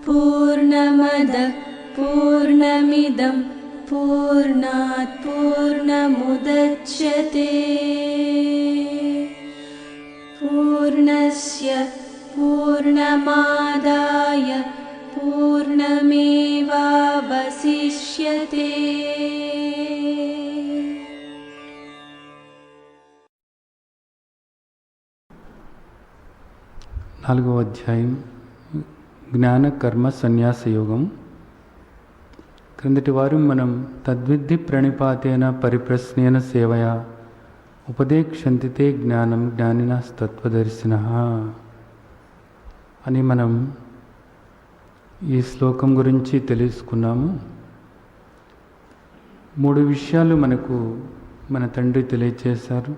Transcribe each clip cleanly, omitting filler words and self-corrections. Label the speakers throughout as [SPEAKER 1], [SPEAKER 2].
[SPEAKER 1] पूर्णमदः पूर्णमिदं पूर्णात् पूर्णमुदच्यते पूर्णस्य पूर्णमादाय पूर्णमेवावशिष्यते।
[SPEAKER 2] నాలుగవ అధ్యాయం జ్ఞాన కర్మ సన్యాస యోగం. క్రిందటి వారం మనం తద్విద్ధి ప్రణిపాతేన పరిప్రశ్నేన సేవయా ఉపదేక్షంతితే జ్ఞానం జ్ఞానినస్తత్వదర్శినః అని మనం ఈ శ్లోకం గురించి తెలుసుకున్నాము. 3 విషయాలు మనకు మన తండ్రి తెలియచేశారు: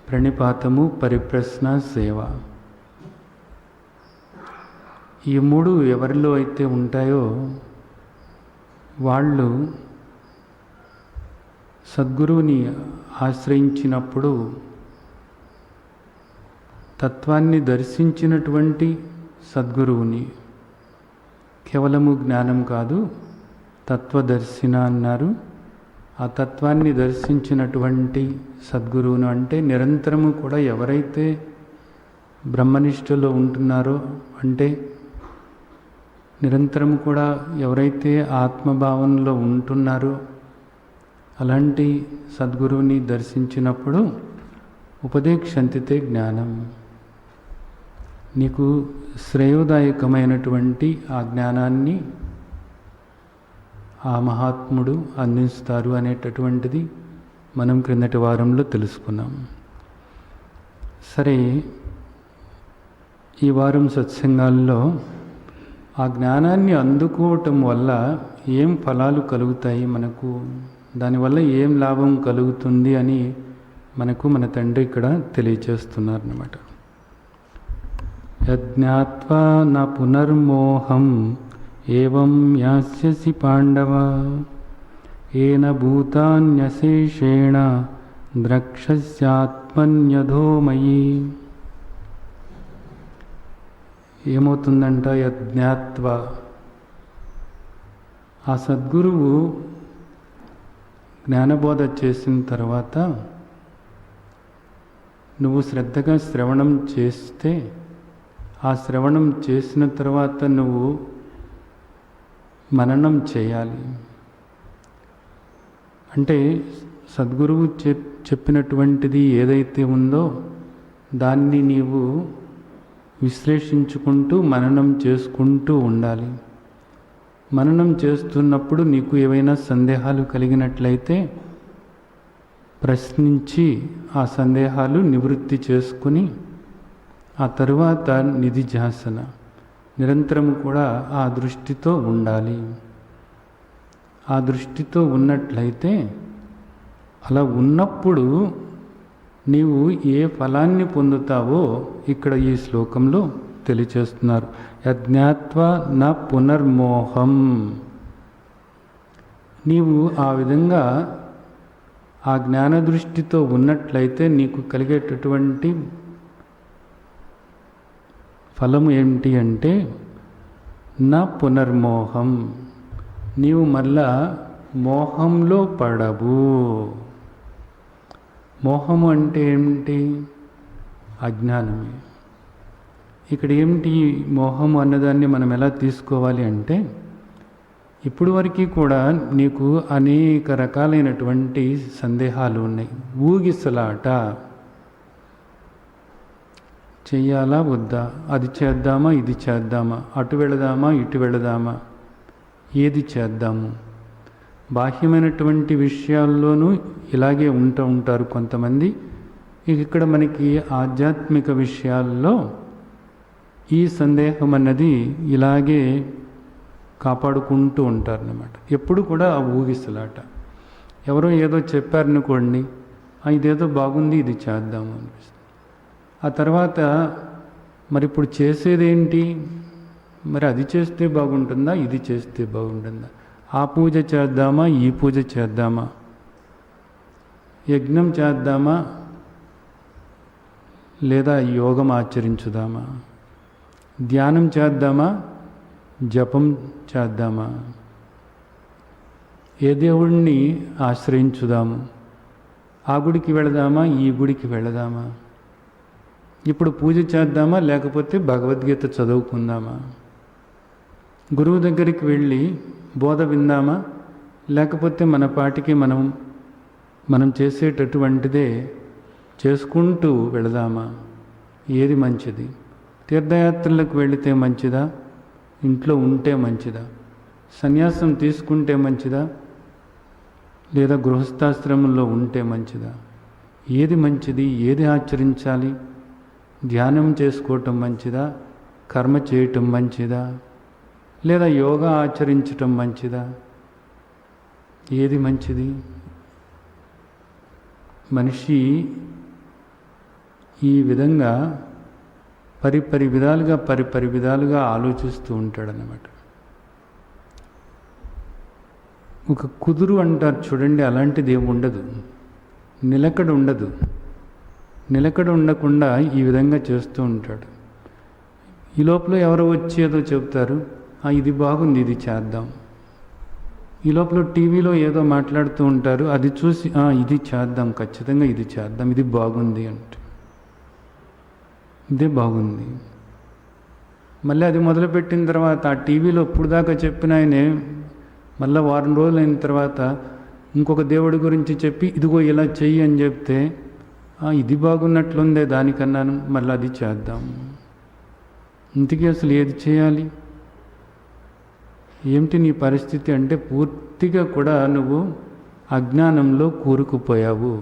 [SPEAKER 2] ప్రణిపాతము, పరిప్రశ్న, సేవ. ఈ 3 ఎవరిలో అయితే ఉంటాయో వాళ్ళు సద్గురువుని ఆశ్రయించినప్పుడు తత్వాన్ని దర్శించినటువంటి సద్గురువుని, కేవలము జ్ఞానం కాదు తత్వదర్శిన అన్నారు. ఆ తత్వాన్ని దర్శించినటువంటి సద్గురువును అంటే నిరంతరము కూడా ఎవరైతే బ్రహ్మనిష్టలో ఉంటున్నారో, అంటే నిరంతరము కూడా ఎవరైతే ఆత్మభావనలో ఉంటున్నారో అలాంటి సద్గురువుని దర్శించినప్పుడు ఉపదేక్షంతితే జ్ఞానం, నీకు శ్రేయోదాయకమైనటువంటి ఆ జ్ఞానాన్ని ఆ మహాత్ముడు అందిస్తారు అనేటటువంటిది మనం క్రిందటి వారంలో తెలుసుకున్నాం. సరే, ఈ వారం సత్సంగాల్లో ఆ జ్ఞానాన్ని అందుకోవటం వల్ల ఏం ఫలాలు కలుగుతాయి, మనకు దానివల్ల ఏం లాభం కలుగుతుంది అని మనకు మన తండ్రి ఇక్కడ తెలియచేస్తున్నారు అన్నమాట. యజ్ఞాత్వా న పునర్మోహం ఏవం యాస్యసి పాండవ ఏన భూతాన్యశేషేణ ద్రక్షస్యాత్మన్యధోమయి. ఏమవుతుందంట? యజ్ఞాత్వ, ఆ సద్గురువు జ్ఞానబోధ చేసిన తర్వాత నువ్వు శ్రద్ధగా శ్రవణం చేస్తే, ఆ శ్రవణం చేసిన తర్వాత నువ్వు మననం చేయాలి. అంటే సద్గురువు చెప్పినటువంటిది ఏదైతే ఉందో దాన్ని నీవు విశ్లేషించుకుంటూ మననం చేసుకుంటూ ఉండాలి. మననం చేస్తున్నప్పుడు నీకు ఏవైనా సందేహాలు కలిగినట్లయితే ప్రశ్నించి ఆ సందేహాలు నివృత్తి చేసుకుని ఆ తరువాత నిధిధ్యాసన, నిరంతరం కూడా ఆ దృష్టితో ఉండాలి. ఆ దృష్టితో ఉన్నట్లయితే, అలా ఉన్నప్పుడు నీవు ఏ ఫలాన్ని పొందుతావో ఇక్కడ ఈ శ్లోకంలో తెలియచేస్తున్నారు. యజ్ఞాత్వా న పునర్మోహం. నీవు ఆ విధంగా ఆ జ్ఞాన దృష్టితో ఉన్నట్లయితే నీకు కలిగేటటువంటి ఫలము ఏమిటి అంటే నా పునర్మోహం, నీవు మళ్ళా మోహంలో పడవు. మోహము అంటే ఏమిటి? అజ్ఞానమే. ఇక్కడ ఏమిటి మోహము అన్నదాన్ని మనం ఎలా తీసుకోవాలి అంటే, ఇప్పుడు వరకు కూడా నీకు అనేక రకాలైనటువంటి సందేహాలు ఉన్నాయి. ఊగిసలాట, చెయ్యాలా వద్దా, అది చేద్దామా ఇది చేద్దామా, అటు వెళదామా ఇటు వెళదామా, ఏది చేద్దాము. బాహ్యమైనటువంటి విషయాల్లోనూ ఇలాగే ఉంటారు కొంతమంది. ఇక్కడ మనకి ఆధ్యాత్మిక విషయాల్లో ఈ సందేహం అన్నది ఇలాగే కాపాడుకుంటూ ఉంటారన్నమాట. ఎప్పుడు కూడా ఆ ఊగిసలాట. ఎవరో ఏదో చెప్పారనుకోండి, ఇదేదో బాగుంది ఇది చేద్దాము అనిపిస్తుంది. ఆ తర్వాత మరి ఇప్పుడు చేసేదేంటి, మరి అది చేస్తే బాగుంటుందా ఇది చేస్తే బాగుంటుందా, ఆ పూజ చేద్దామా ఈ పూజ చేద్దామా, యజ్ఞం చేద్దామా లేదా యోగం ఆచరించుదామా? ధ్యానం చేద్దామా? జపం చేద్దామా? ఏ దేవుడిని ఆశ్రయించుదాము? ఆ గుడికి వెళదామా? ఈ గుడికి వెళదామా? ఇప్పుడు పూజ చేద్దామా? లేకపోతే భగవద్గీత చదువుకుందామా? గురువు దగ్గరికి వెళ్ళి బోధ విందామా? లేకపోతే మన పాటికి మనం చేసేటటువంటిదే చేసుకుంటూ వెళదామా? ఏది మంచిది? తీర్థయాత్రలకు వెళితే మంచిదా? ఇంట్లో ఉంటే మంచిదా? సన్యాసం తీసుకుంటే మంచిదా? లేదా గృహస్థాశ్రమంలో ఉంటే మంచిదా? ఏది మంచిది? ఏది ఆచరించాలి? ధ్యానం చేసుకోవటం మంచిదా? కర్మ చేయటం మంచిదా? లేదా యోగా ఆచరించటం మంచిదా? ఏది మంచిది? మనిషి ఈ విధంగా పరిపరి విధాలుగా ఆలోచిస్తూ ఉంటాడన్నమాట. ఒక కుదురు అంటారు చూడండి, అలాంటిది ఏమి ఉండదు. నిలకడ ఉండదు. నిలకడ ఉండకుండా ఈ విధంగా చేస్తూ ఉంటాడు. ఈ లోపల ఎవరో వచ్చి ఏదో చెప్తారు, ఇది బాగుంది, ఇది చేద్దాం. ఈ లోపల టీవీలో ఏదో మాట్లాడుతూ ఉంటారు, అది చూసి ఇది చేద్దాం, ఖచ్చితంగా ఇది చేద్దాం, ఇది బాగుంది అంటే ఇదే బాగుంది. మళ్ళీ అది మొదలుపెట్టిన తర్వాత ఆ టీవీలో ఇప్పుడు దాకా చెప్పిన ఆయనే మళ్ళీ వారం రోజులు అయిన తర్వాత ఇంకొక దేవుడి గురించి చెప్పి ఇదిగో ఇలా చెయ్యి అని చెప్తే ఇది బాగున్నట్లుందే దానికన్నాను, మళ్ళీ అది చేద్దాం. ఇంతకీ అసలు ఏది చేయాలి? ఏమిటి నీ పరిస్థితి అంటే పూర్తిగా కూడా నువ్వు అజ్ఞానంలో కూరుకుపోయావు.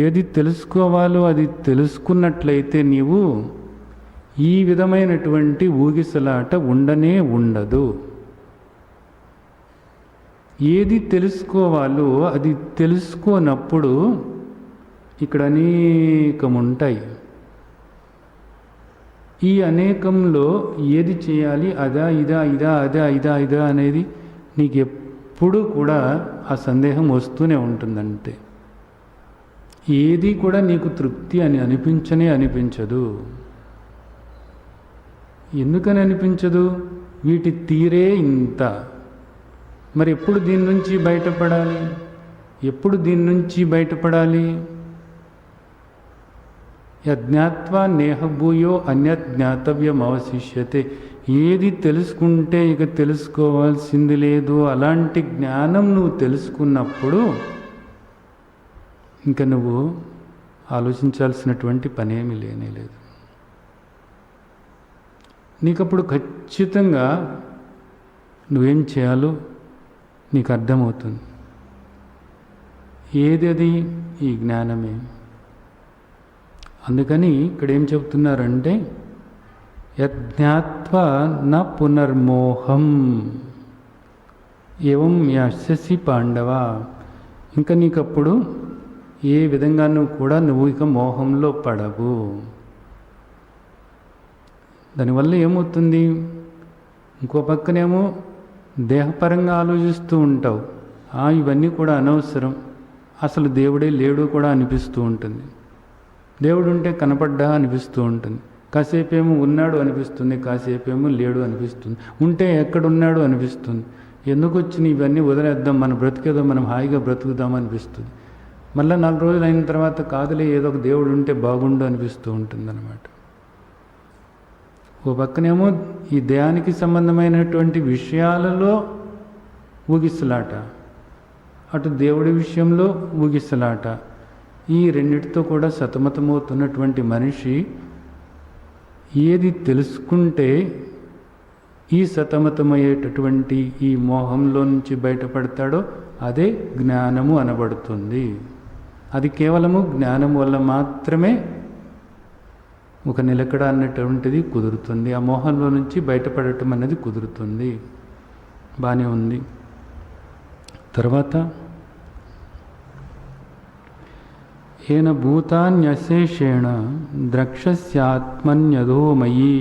[SPEAKER 2] ఏది తెలుసుకోవాలో అది తెలుసుకున్నట్లయితే నీవు ఈ విధమైనటువంటి ఊగిసలాట ఉండనే ఉండదు. ఏది తెలుసుకోవాలో అది తెలుసుకోనప్పుడు ఇక్కడ అనేకం ఉంటాయి. ఈ అనేకంలో ఏది చేయాలి, అదా ఇదా ఇదా అదా ఇదా ఇదా అనేది నీకు ఎప్పుడు కూడా ఆ సందేహం వస్తూనే ఉంటుందంటే ఏది కూడా నీకు తృప్తి అని అనిపించదు. ఎందుకని అనిపించదు? వీటి తీరే ఇంత. మరి ఎప్పుడు దీని నుంచి బయటపడాలి? యజ్ఞాత్వా నేహభూయో అన్యత్ జ్ఞాతవ్యం అవశిష్యతే. ఏది తెలుసుకుంటే ఇక తెలుసుకోవాల్సింది లేదు, అలాంటి జ్ఞానం నువ్వు తెలుసుకున్నప్పుడు ఇంకా నువ్వు ఆలోచించాల్సినటువంటి పనేమీ లేదు. నీకప్పుడు ఖచ్చితంగా నువ్వేం చేయాలో నీకు అర్థమవుతుంది. ఏది అది? ఈ జ్ఞానమే. అందుకని ఇక్కడ ఏం చెప్తున్నారంటే యజ్ఞాత్వా న పునర్మోహం ఏవం యశసి పాండవ. ఇంకా నీకప్పుడు ఏ విధంగానూ కూడా నువ్వు ఇక మోహంలో పడవు. దానివల్ల ఏమవుతుంది? ఇంకో పక్కనేమో దేహపరంగా ఆలోచిస్తూ ఉంటావు, ఇవన్నీ కూడా అనవసరం, అసలు దేవుడే లేడు కూడా అనిపిస్తూ ఉంటుంది. దేవుడు ఉంటే కనపడ్డా అనిపిస్తూ ఉంటుంది. కాసేపేమో ఉన్నాడు అనిపిస్తుంది, కాసేపేమో లేడు అనిపిస్తుంది. ఉంటే ఎక్కడున్నాడు అనిపిస్తుంది. ఎందుకు వచ్చిన ఇవన్నీ వదిలేద్దాం, మన బ్రతికేదో మనం హాయిగా బ్రతుకుదాం అనిపిస్తుంది. మళ్ళీ 4 రోజులు అయిన తర్వాత కాదులే, ఏదో ఒక దేవుడు ఉంటే బాగుండు అనిపిస్తూ ఉంటుంది అన్నమాట. ఓ పక్కనేమో ఈ దేహానికి సంబంధమైనటువంటి విషయాలలో ఊగిసలాట, అటు దేవుడి విషయంలో ఊగిసలాట. ఈ రెండిటితో కూడా సతమతమవుతున్నటువంటి మనిషి ఏది తెలుసుకుంటే ఈ సతమతమయ్యేటటువంటి ఈ మోహంలో నుంచి బయటపడతాడో అదే జ్ఞానము అనబడుతుంది. అది కేవలము జ్ఞానం వల్ల మాత్రమే ఒక నిలకడ అన్నటువంటిది కుదురుతుంది. ఆ మోహంలో నుంచి బయటపడటం అనేది కుదురుతుంది. బాగానే ఉంది. తర్వాత ఏన భూతాన్యశేషేణ ద్రక్షస్యాత్మన్యధోమయీ.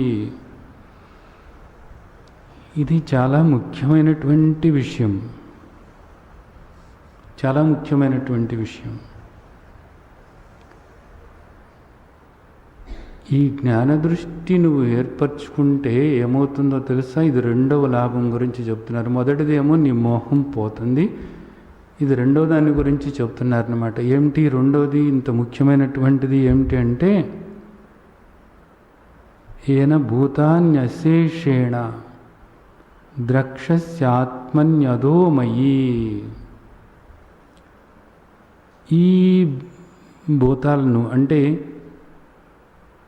[SPEAKER 2] ఇది చాలా ముఖ్యమైనటువంటి విషయం. ఈ జ్ఞానదృష్టి నువ్వు ఏర్పరచుకుంటే ఏమవుతుందో తెలుసా? ఇది రెండవ లాభం గురించి చెప్తున్నారు. మొదటిదేమో నీ మోహం పోతుంది, ఇది రెండవ దాని గురించి చెప్తున్నారన్నమాట. ఏమిటి రెండవది? ఇంత ముఖ్యమైనటువంటిది ఏమిటి అంటే, ఏన భూతాన్యశేషేణ ద్రక్షస్యాత్మన్యదోమయీ. ఈ భూతాలను అంటే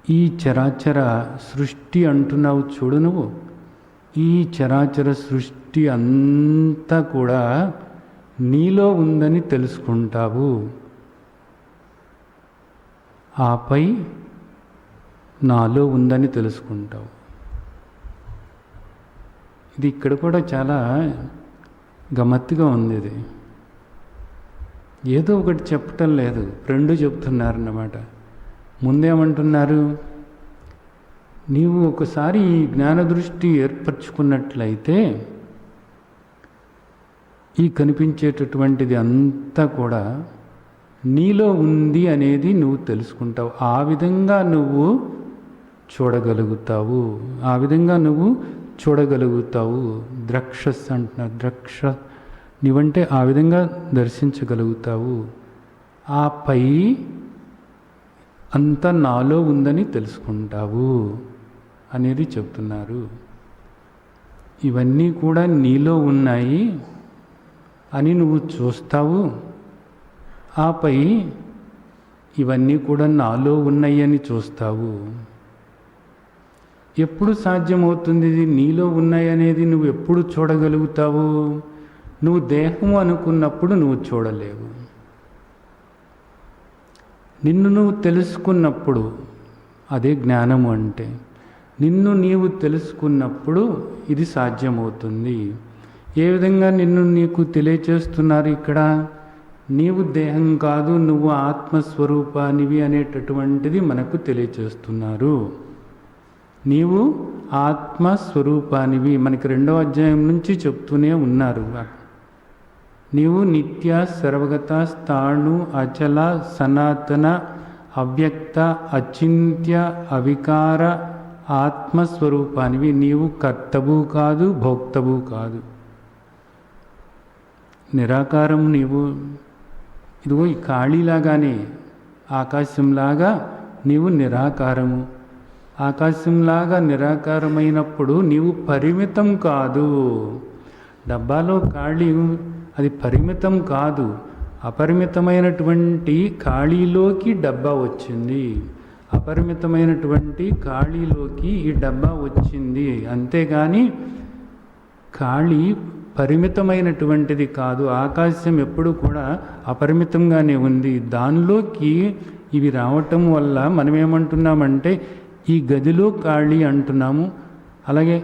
[SPEAKER 2] ఈ చరాచర సృష్టి అంటున్నావు చూడు నువ్వు, ఈ చరాచర సృష్టి అంతా కూడా నీలో ఉందని తెలుసుకుంటావు. ఆపై నాలో ఉందని తెలుసుకుంటావు. ఇది ఇక్కడ కూడా చాలా గమ్మత్తుగా ఉంది. ఇది ఏదో ఒకటి చెప్పటం లేదు, రెండు చెప్తున్నారన్నమాట. ముందేమంటున్నారు? నీవు ఒకసారి ఈ జ్ఞానదృష్టి ఏర్పరచుకున్నట్లయితే ఈ కనిపించేటటువంటిది అంతా కూడా నీలో ఉంది అనేది నువ్వు తెలుసుకుంటావు. ఆ విధంగా నువ్వు చూడగలుగుతావు, ఆ విధంగా నువ్వు చూడగలుగుతావు. ద్రక్షస్ అంటున్నారు. ద్రక్ష నీవంటే ఆ విధంగా దర్శించగలుగుతావు. ఆపై అంతా నాలో ఉందని తెలుసుకుంటావు అనేది చెప్తున్నారు. ఇవన్నీ కూడా నీలో ఉన్నాయి అని నువ్వు చూస్తావు. ఆపై ఇవన్నీ కూడా నాలో ఉన్నాయి అని చూస్తావు. ఎప్పుడు సాధ్యమవుతుంది ఇది? నీలో ఉన్నాయి అనేది నువ్వు ఎప్పుడు చూడగలుగుతావు? నువ్వు దేహం అనుకున్నప్పుడు నువ్వు చూడలేవు. నిన్ను నువ్వు తెలుసుకున్నప్పుడు అదే జ్ఞానము అంటే. నిన్ను నీవు తెలుసుకున్నప్పుడు ఇది సాధ్యమవుతుంది. ఏ విధంగా నిన్ను నీకు తెలియచేస్తున్నారు ఇక్కడ? నీవు దేహం కాదు, నువ్వు ఆత్మస్వరూపానివి అనేటటువంటిది మనకు తెలియచేస్తున్నారు. నీవు ఆత్మస్వరూపానివి మనకి 2వ అధ్యాయం నుంచి చెప్తూనే ఉన్నారు. నీవు నిత్య సర్వగత స్థాణు అచల సనాతన అవ్యక్త అచింత్య అవికార ఆత్మస్వరూపానివి. నీవు కర్తవు కాదు, భోక్తవు కాదు, నిరాకారం. నీవు ఇదిగో ఈ ఖాళీలాగానే ఆకాశంలాగా నీవు నిరాకారము. ఆకాశంలాగా నిరాకారమైనప్పుడు నీవు పరిమితం కాదు. డబ్బాలో ఖాళీ అది పరిమితం కాదు, అపరిమితమైనటువంటి ఖాళీలోకి డబ్బా వచ్చింది. అపరిమితమైనటువంటి ఖాళీలోకి ఈ డబ్బా వచ్చింది. అంతేగాని ఖాళీ పరిమితమైనటువంటిది కాదు. ఆకాశం ఎప్పుడు కూడా అపరిమితంగానే ఉంది. దానిలోకి ఇవి రావటం వల్ల మనం ఏమంటున్నామంటే ఈ గదిలో ఖాళీ అంటున్నాము, అలాగే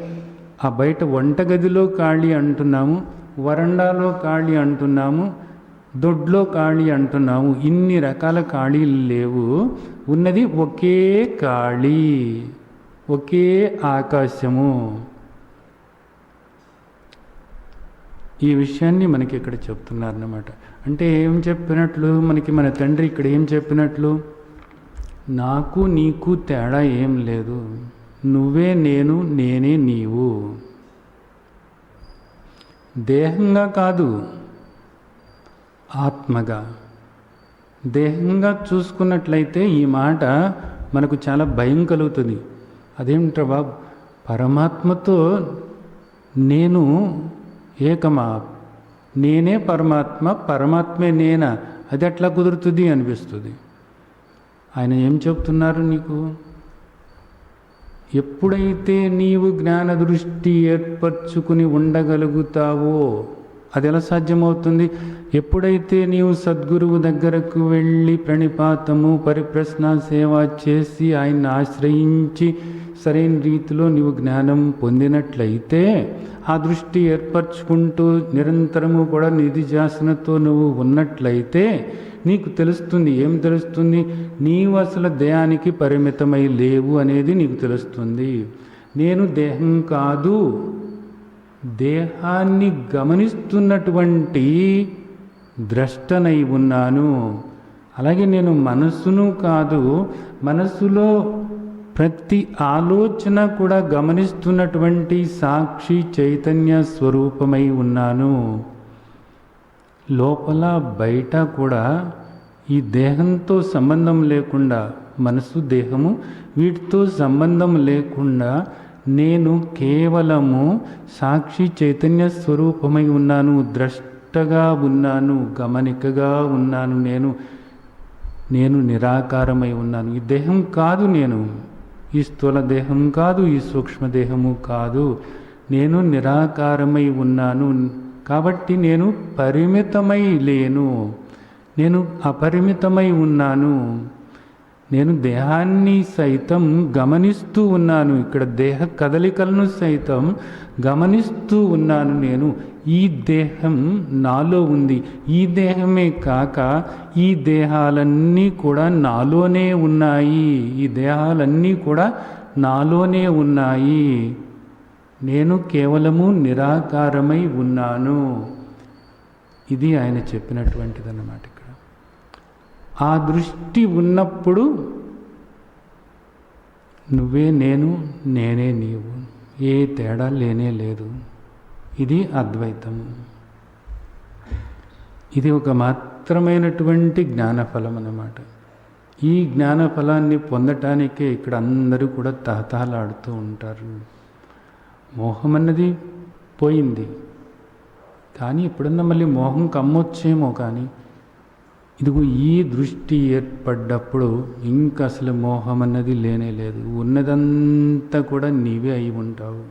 [SPEAKER 2] ఆ బయట వంటగదిలో ఖాళీ అంటున్నాము, వరండాలో ఖాళీ అంటున్నాము, దొడ్లో ఖాళీ అంటున్నాము. ఇన్ని రకాల ఖాళీలు లేవు. ఉన్నది ఒకే ఖాళీ, ఒకే ఆకాశము. ఈ విషయాన్ని మనకి ఇక్కడ చెప్తున్నారన్నమాట. అంటే ఏం చెప్పినట్లు మనకి మన తండ్రి ఇక్కడ ఏం చెప్పినట్లు? నాకు నీకు తేడా ఏం లేదు, నువ్వే నేను, నేనే నీవు. దేహంగా కాదు, ఆత్మగా. దేహంగా చూసుకున్నట్లయితే ఈ మాట మనకు చాలా భయం కలుగుతుంది. అదేమిట్రా బాబు, పరమాత్మతో నేను ఏకమా? నేనే పరమాత్మ, పరమాత్మే నేనా? అది ఎట్లా కుదురుతుంది అనిపిస్తుంది. ఆయన ఏం చెప్తున్నారు నీకు? ఎప్పుడైతే నీవు జ్ఞాన దృష్టి ఏర్పరచుకుని ఉండగలుగుతావో అది ఎలా సాధ్యమవుతుంది? ఎప్పుడైతే నీవు సద్గురువు దగ్గరకు వెళ్ళి ప్రణిపాతము పరిప్రశ్న సేవ చేసి ఆయన్ని ఆశ్రయించి సరైన రీతిలో నీవు జ్ఞానం పొందినట్లయితే, ఆ దృష్టి ఏర్పరచుకుంటూ నిరంతరము కూడా నిధిధ్యాసనతో నువ్వు ఉన్నట్లయితే నీకు తెలుస్తుంది. ఏం తెలుస్తుంది? నీవు అసలు దేహానికి పరిమితమై లేవు అనేది నీకు తెలుస్తుంది. నేను దేహం కాదు, దేహాన్ని గమనిస్తున్నటువంటి ద్రష్టనై ఉన్నాను. అలాగే నేను మనస్సును కాదు, మనస్సులో ప్రతి ఆలోచన కూడా గమనిస్తున్నటువంటి సాక్షి చైతన్య స్వరూపమై ఉన్నాను. లోపల బయట కూడా ఈ దేహంతో సంబంధం లేకుండా, మనసు దేహము వీటితో సంబంధం లేకుండా నేను కేవలము సాక్షి చైతన్య స్వరూపమై ఉన్నాను, ద్రష్టగా ఉన్నాను, గమనికగా ఉన్నాను. నేను నిరాకారమై ఉన్నాను. ఈ దేహం కాదు, నేను ఈ స్థూల దేహం కాదు, ఈ సూక్ష్మదేహము కాదు, నేను నిరాకారమై ఉన్నాను. కాబట్టి నేను పరిమితమై లేను, నేను అపరిమితమై ఉన్నాను. నేను దేహాన్ని సైతం గమనిస్తూ ఉన్నాను, ఇక్కడ దేహ కదలికలను సైతం గమనిస్తూ ఉన్నాను. నేను ఈ దేహం నాలో ఉంది. ఈ దేహమే కాక ఈ దేహాలన్నీ కూడా నాలోనే ఉన్నాయి. ఈ దేహాలన్నీ కూడా నాలోనే ఉన్నాయి. నేను కేవలము నిరాకారమై ఉన్నాను. ఇది ఆయన చెప్పినటువంటిది అన్నమాట. ఇక్కడ ఆ దృష్టి ఉన్నప్పుడు నువ్వే నేను, నేనే నీవు, ఏ తేడా లేనే లేదు. ఇది అద్వైతము. ఇది ఒక మాత్రమైనటువంటి జ్ఞానఫలం అన్నమాట. ఈ జ్ఞానఫలాన్ని పొందటానికే ఇక్కడ అందరూ కూడా తహతహలాడుతూ ఉంటారు. మోహం అన్నది పోయింది, కానీ ఎప్పుడన్నా మళ్ళీ మోహం కమ్మొచ్చేమో. కానీ ఇదిగో ఈ దృష్టి ఏర్పడ్డప్పుడు ఇంకా అసలు మోహం అన్నది లేనే లేదు. ఉన్నదంతా కూడా నీవే అయి ఉంటావు.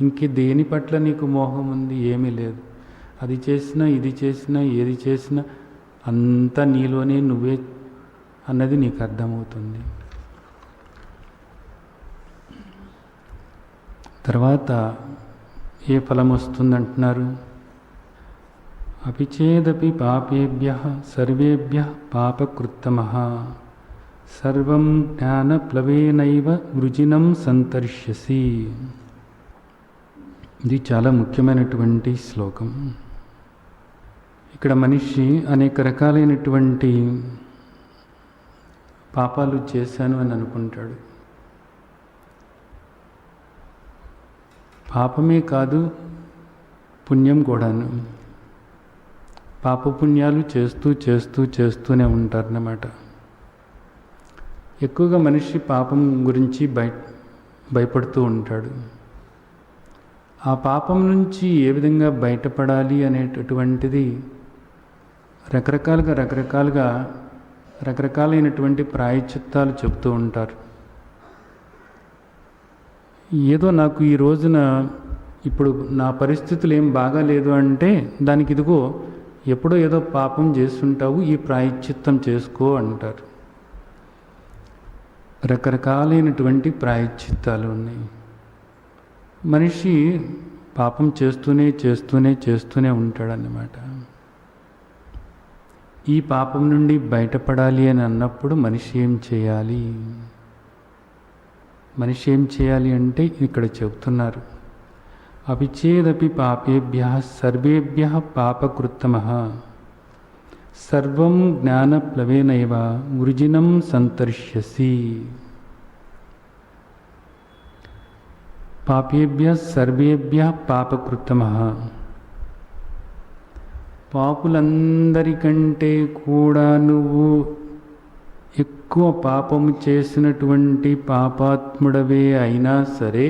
[SPEAKER 2] ఇంకే దేని పట్ల నీకు మోహం ఉంది? ఏమీ లేదు. అది చేసినా, ఇది చేసినా, ఏది చేసినా అంతా నీలోనే నువ్వే అన్నది నీకు అర్థమవుతుంది. తర్వాత ఏ ఫలం వస్తుందంటున్నారు? అపిచేదపి పాపేభ్యః సర్వేభ్యః పాపకృత్తమః సర్వం జ్ఞానప్లవేనైవ వృజినం సంతర్ష్యసి. ఇది చాలా ముఖ్యమైనటువంటి శ్లోకం. ఇక్కడ మనిషి అనేక రకాలైనటువంటి పాపాలు చేశాను అని అనుకుంటాడు. పాపమే కాదు, పుణ్యం కూడాను. పాపపుణ్యాలు చేస్తూనే ఉంటారన్నమాట. ఎక్కువగా మనిషి పాపం గురించి భయపడుతూ ఉంటాడు. ఆ పాపం నుంచి ఏ విధంగా బయటపడాలి అనేటటువంటిది రకరకాలైనటువంటి ప్రాయశ్చిత్తాలు చెప్తూ ఉంటారు. ఏదో నాకు ఈ రోజున ఇప్పుడు నా పరిస్థితులు ఏం బాగాలేదు అంటే దానికి ఇదిగో ఎప్పుడో ఏదో పాపం చేస్తుంటావు, ఈ ప్రాయశ్చిత్తం చేసుకో అంటారు. రకరకాలైనటువంటి ప్రాయశ్చిత్తాలు ఉన్నాయి. మనిషి పాపం చేస్తూనే ఉంటాడన్నమాట. ఈ పాపం నుండి బయటపడాలి అని అన్నప్పుడు మనిషి ఏం చేయాలి? మనిషి ఏం చేయాలి అంటే ఇక్కడ చెప్తున్నారు, అపిచేదపి పాపేభ్యః సర్వేభ్యః పాపకృత్తమః సర్వం జ్ఞానప్లవేనైవ వృజినం సంతర్ష్యసి. పాపేభ్యః సర్వేభ్యః పాపకృత్తమః, పాపులందరికంటే కూడా నువ్వు ఎక్కువ పాపము చేసినటువంటి పాపాత్ముడవే అయినా సరే,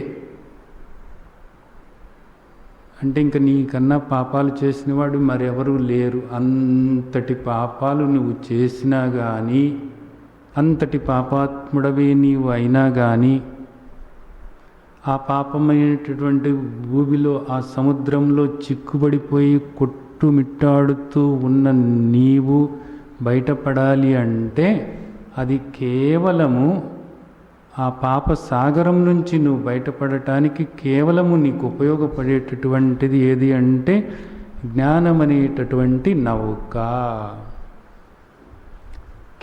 [SPEAKER 2] అంటే ఇంక నీకన్నా పాపాలు చేసినవాడు మరెవరూ లేరు. అంతటి పాపాలు నువ్వు చేసినా కానీ, అంతటి పాపాత్ముడవే నీవు అయినా కానీ, ఆ పాపమైనటువంటి భూమిలో, ఆ సముద్రంలో చిక్కుబడిపోయి కొట్టుమిట్టాడుతూ ఉన్న నీవు బయటపడాలి అంటే అది కేవలము ఆ పాప సాగరం నుంచి నువ్వు బయటపడటానికి కేవలము నీకు ఉపయోగపడేటటువంటిది ఏది అంటే జ్ఞానం అనేటటువంటి నౌక.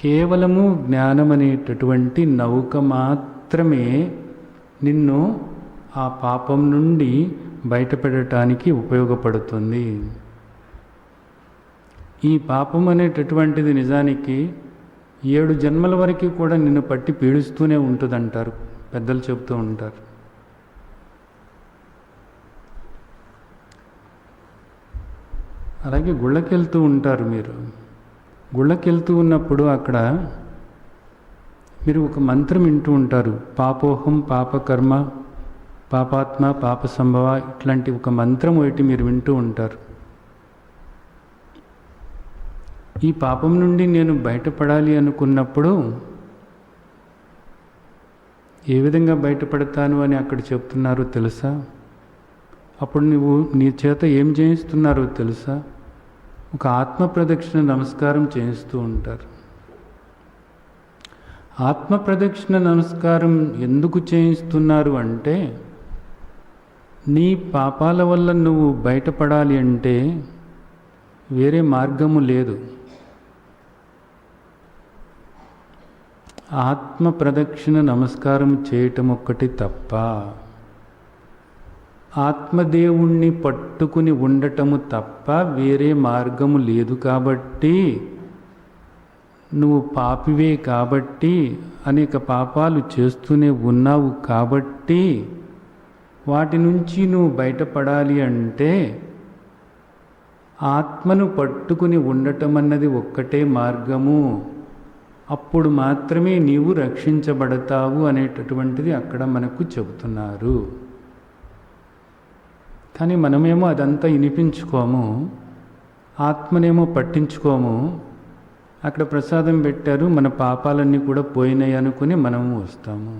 [SPEAKER 2] కేవలము జ్ఞానం అనేటటువంటి నౌక మాత్రమే నిన్ను ఆ పాపం నుండి బయటపడటానికి ఉపయోగపడుతుంది. ఈ పాపం అనేటటువంటిది నిజానికి 7 జన్మల వరకు కూడా నిన్ను పట్టి పీడిస్తూనే ఉంటుందంటారు పెద్దలు చెబుతూ ఉంటారు. అలాగే గుళ్ళకి వెళ్తూ ఉంటారు. మీరు గుళ్ళకి వెళ్తూ ఉన్నప్పుడు అక్కడ మీరు ఒక మంత్రం వింటూ ఉంటారు. పాపోహం పాపకర్మ పాపాత్మ పాప సంభవ, ఇట్లాంటి ఒక మంత్రం ఒకటి మీరు వింటూ ఉంటారు. ఈ పాపం నుండి నేను బయటపడాలి అనుకున్నప్పుడు ఏ విధంగా బయటపడతాను అని అక్కడ చెప్తున్నారో తెలుసా? అప్పుడు నువ్వు నీ చేత ఏం చేయిస్తున్నారో తెలుసా? ఒక ఆత్మ ప్రదక్షిణ నమస్కారం చేయిస్తూ ఉంటారు. ఆత్మ ప్రదక్షిణ నమస్కారం ఎందుకు చేయిస్తున్నారు అంటే, నీ పాపాల వల్ల నువ్వు బయటపడాలి అంటే వేరే మార్గము లేదు. ఆత్మ ప్రదక్షిణ నమస్కారం చేయటం ఒక్కటి తప్ప, ఆత్మదేవుణ్ణి పట్టుకుని ఉండటము తప్ప వేరే మార్గము లేదు. కాబట్టి నువ్వు పాపివే కాబట్టి, అనేక పాపాలు చేస్తూనే ఉన్నావు కాబట్టి, వాటి నుంచి నువ్వు బయటపడాలి అంటే ఆత్మను పట్టుకుని ఉండటం అన్నది ఒక్కటే మార్గము. అప్పుడు మాత్రమే నీవు రక్షించబడతావు అనేటటువంటిది అక్కడ మనకు చెబుతున్నారు. కానీ మనమేమో అదంతా వినిపించుకోము, ఆత్మనేమో పట్టించుకోము. అక్కడ ప్రసాదం పెట్టారు, మన పాపాలన్నీ కూడా పోయినాయి అనుకుని మనము వస్తాము.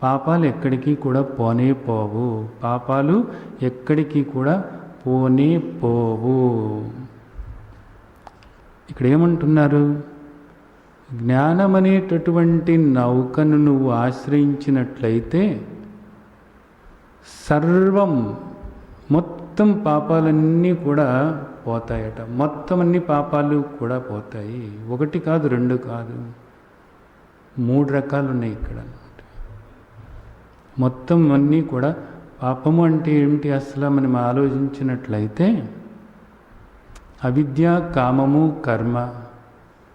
[SPEAKER 2] పాపాలు ఎక్కడికి కూడా పోనే పోవు. పాపాలు ఎక్కడికి కూడా పోనే పోవు. ఇక్కడ ఏమంటున్నారు? జ్ఞానం అనేటటువంటి నౌకను నువ్వు ఆశ్రయించినట్లయితే సర్వం మొత్తం పాపాలన్నీ కూడా పోతాయట. మొత్తం అన్ని పాపాలు కూడా పోతాయి. ఒకటి కాదు, రెండు కాదు, 3 రకాలు ఉన్నాయి ఇక్కడ. మొత్తం అన్నీ కూడా పాపము అంటే ఏమిటి అసలు మనం ఆలోచించినట్లయితే, అవిద్య, కామము, కర్మ,